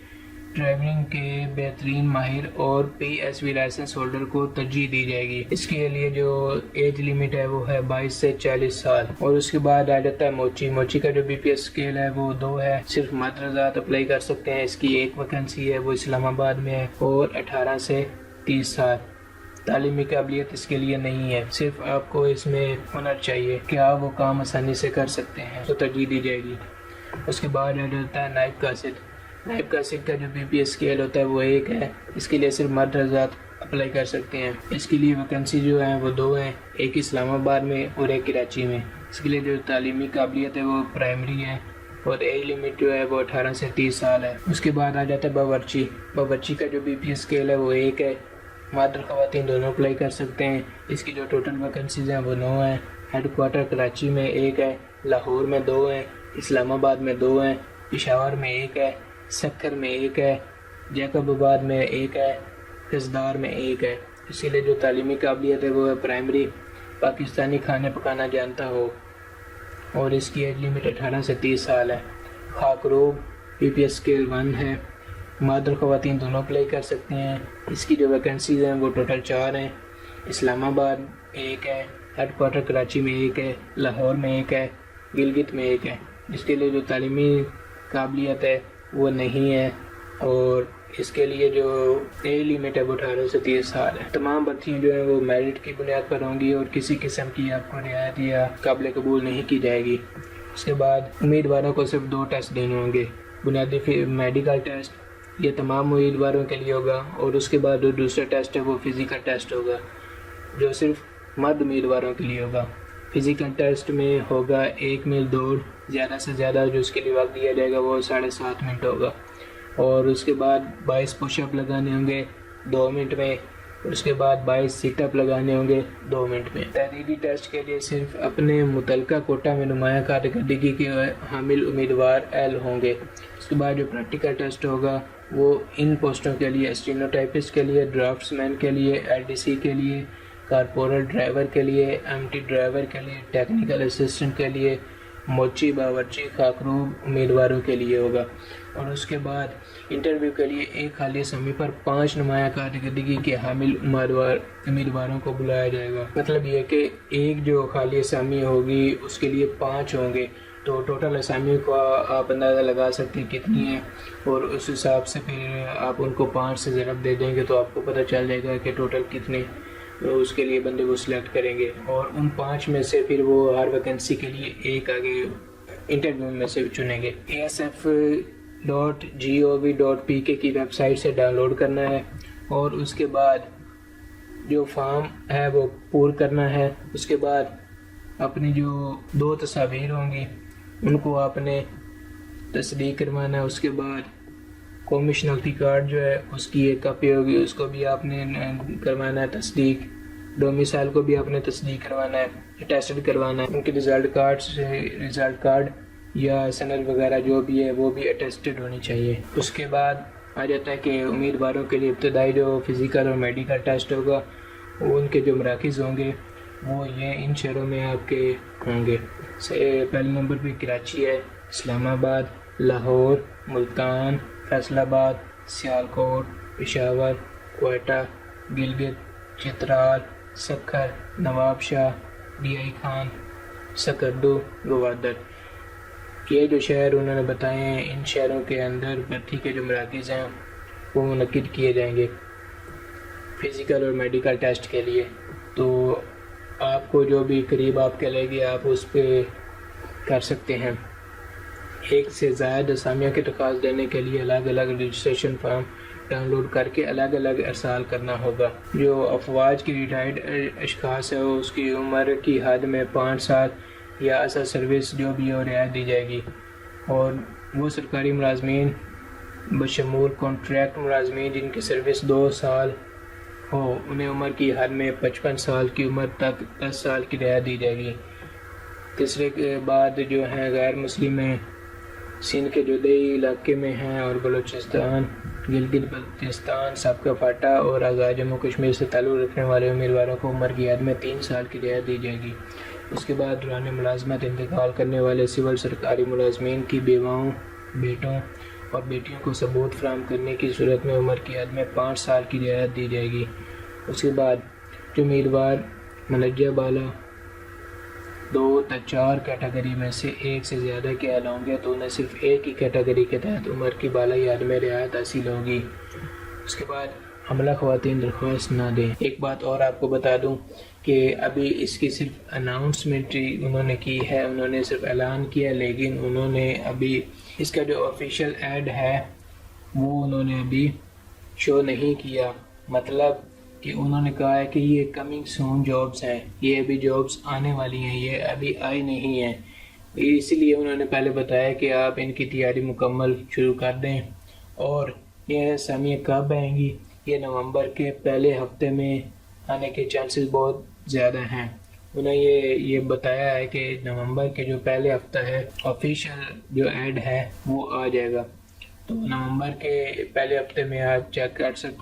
ड्राइविंग के बेहतरीन माहिर और PSV लाइसेंस होल्डर को तरजीह दी जाएगी। इसके लिए जो एज लिमिट है वो है 22 से 40 साल। और उसके बाद आ जाता है मोची का जो BPS स्केल है वो 2 है। सिर्फ मर्द अप्लाई कर सकते हैं। इसकी एक वैकेंसी है वो इस्लामाबाद में है और 18 से 30 साल। तालीमी काबिलियत इसके लिए नहीं है, सिर्फ आपको इसमें हुनर चाहिए कि आप वो काम आसानी से कर सकते हैं तो तरजीह दी जाएगी। उसके बाद आ जाता है नायब कासिद का जो BPS स्केल होता है वो 1 है। इसके लिए सिर्फ मर्द हज़रात अप्लाई कर सकते हैं। इसके लिए वैकेंसी जो है वो 2 हैं, एक इस्लामाबाद में और एक कराची में। इसके लिए जो तालीमी काबिलियत है वो प्राइमरी है और एज लिमिट जो है वो 18 से 30 साल है। उसके बाद आ जाता है बावर्ची का जो BPS स्केल है वो 1 है। मर्द और ख़वातीन दोनों अप्लाई कर सकते हैं। इसकी जो टोटल वैकेंसीज हैं वो 9 हैं। हेडक्वार्टर कराची में 1 है, लाहौर में 2 हैं, इस्लामाबाद में 2 हैं, पेशावर में 1 है, सक्कर में 1 है, जैकबाबाद में 1 है, कसदार में 1 है। इसीलिए जो तालीमी काबिलियत है वो है प्राइमरी, पाकिस्तानी खाने पकाना जानता हो और इसकी एज लिमिट 18 से 30 साल है। खाकरूब BPS स्केल 1 है। मर्द और ख़वातीन दोनों अप्लाई कर सकते हैं। इसकी जो वैकेंसीज हैं वो टोटल 4 हैं। इस्लामाबाद 1 है, हेडक्वार्टर कराची में 1 है, लाहौर में 1 है, गिलगित में 1 है। इसके लिए जो तालीमी काबिलियत है वो नहीं है और इसके लिए जो एज लिमिट है वो 18 से 30 साल है। तमाम भर्तियाँ जो हैं वो मेरिट की बुनियाद पर होंगी और किसी किस्म की आपको रियायत या काबिल कबूल नहीं की जाएगी। उसके बाद उम्मीदवारों को सिर्फ 2 टेस्ट देने होंगे। बुनियादी मेडिकल टेस्ट ये तमाम उम्मीदवारों के लिए होगा और उसके बाद जो दूसरा टेस्ट है वो फिज़िकल टेस्ट होगा जो सिर्फ मर्द उम्मीदवारों के लिए होगा। फिज़िकल टेस्ट में होगा 1 मील दौड़, ज़्यादा से ज़्यादा जो उसके लिए वक्त दिया जाएगा वो 7.5 मिनट होगा और उसके बाद 22 पुशअप लगाने होंगे 2 मिनट में और उसके बाद 22 सिटअप लगाने होंगे 2 मिनट में। तहरीरी टेस्ट के लिए सिर्फ अपने मुतलका कोटा में नुमाया कारकर्दगी के हामिल उम्मीदवार एल होंगे। उसके बाद जो प्रैक्टिकल टेस्ट होगा वो इन पोस्टों के लिए स्टेनोटाइपिस्ट के लिए, ड्राफ्ट्समैन के लिए, LDC के लिए, कारपोरल ड्राइवर के लिए, MT ड्राइवर के लिए, टेक्निकल असिस्टेंट के लिए, मोची बावर्ची खाकरूब उम्मीदवारों के लिए होगा। और उसके बाद इंटरव्यू के लिए एक खाली समय पर 5 नुमाया कारकर्दगी के हामिल उम्मीदवारों को बुलाया जाएगा। मतलब ये कि एक जो खाली असामी होगी उसके लिए 5 होंगे, तो टोटल असामी को आप अंदाज़ा लगा सकते हैं कितनी है और उस हिसाब से फिर आप उनको 5 से ज़रब दे देंगे तो आपको पता चल जाएगा कि टोटल कितने, तो उसके लिए बंदे वो सिलेक्ट करेंगे और उन 5 में से फिर वो हर वैकेंसी के लिए एक आगे इंटरव्यू में से चुनेंगे। asf.gov.pk की वेबसाइट से डाउनलोड करना है और उसके बाद जो फॉर्म है वो पूरा करना है। उसके बाद अपनी जो 2 तस्वीर होंगी उनको आपने तस्दीक करवाना है। उसके बाद कौमी शनाख्ती कार्ड जो है उसकी एक कॉपी होगी, उसको भी आपने करवाना है तस्दीक। डोमिसाइल को भी आपने तस्दीक करवाना है, अटेस्टेड करवाना है। उनके रिज़ल्ट कार्ड या सनद वगैरह जो भी है वो भी अटेस्टेड होनी चाहिए। उसके बाद आ जाता है कि उम्मीदवारों के लिए इब्तदाई जो फिज़िकल और मेडिकल टेस्ट होगा वो उनके जो मराकज़ होंगे वो ये इन शहरों में आपके होंगे। पहले नंबर पे कराची है, इस्लामाबाद, लाहौर, मुल्तान, फैसलाबाद, सियालकोट, पेशावर, क्वेटा, गिलगित, चित्राल, सक्खर, नवाबशाह, DI खान, सकर्दू, गवादर। ये जो शहर उन्होंने बताए हैं, इन शहरों के अंदर भर्ती के जो मराकज़ हैं वो मुनक्किद किए जाएंगे फ़िज़िकल और मेडिकल टेस्ट के लिए। तो आपको जो भी करीब आपके लगे आप उस पर कर सकते हैं। एक से ज़्यादा असामियों की दरख्वास्त देने के लिए अलग अलग रजिस्ट्रेशन फॉर्म डाउनलोड करके अलग अलग अरसाल करना होगा। जो अफवाज की रिटायर्ड अशखास है उसकी उम्र की हद में 5 साल या असर सर्विस जो भी हो रियायत दी जाएगी और वो सरकारी मुलाजमीन बशमूल कॉन्ट्रैक्ट मुलाजमीन जिनकी सर्विस 2 साल हो उन्हें उम्र की हद में 55 साल की उम्र तक 10 साल की रियायत दी जाएगी। तीसरे के बाद जो है गैर मुस्लिम हैं, सिंध के जुदई इलाके में हैं और बलूचिस्तान गिलगित बल्तिस्तान, सबका फाटा और आज़ाद जम्मू कश्मीर से ताल्लुक़ रखने वाले उम्मीदवारों को उम्र की हद में 3 साल की रियायत दी जाएगी। उसके बाद दौरान मुलाजमत इंतकाल करने वाले सिविल सरकारी मुलाजमीन की बेवाओं, बेटों और बेटियों को सबूत फराहम करने की सूरत में उम्र की हद में 5 साल की रियायत दी जाएगी। उसके बाद जो उम्मीदवार मनज्जा बाला 2 या 4 कैटेगरी में से एक से ज़्यादा के अहल होंगे तो उन्हें सिर्फ एक ही कैटेगरी के तहत उम्र की बालाई हद में रियायत हासिल होगी। उसके बाद हमला ख़वातीन दरख्वास्त ना दें। एक बात और आपको बता दूं कि अभी इसकी सिर्फ अनाउंसमेंट उन्होंने की है, उन्होंने सिर्फ ऐलान किया, लेकिन उन्होंने अभी इसका जो ऑफिशियल ऐड है वो उन्होंने अभी शो नहीं किया। मतलब कि उन्होंने कहा है कि ये कमिंग सून जॉब्स हैं, ये अभी जॉब्स आने वाली हैं, ये अभी आई नहीं हैं। इसीलिए उन्होंने पहले बताया कि आप इनकी तैयारी मुकम्मल शुरू कर दें। और ये असामियाँ कब आएंगी? ये नवंबर के पहले हफ्ते में आने के चांसेस बहुत ज़्यादा हैं। उन्हें ये बताया है कि नवंबर के जो पहले हफ्ता है ऑफिशियल जो ऐड है वो आ जाएगा। तो नवंबर के पहले हफ्ते में आप चेक कर सकते हैं।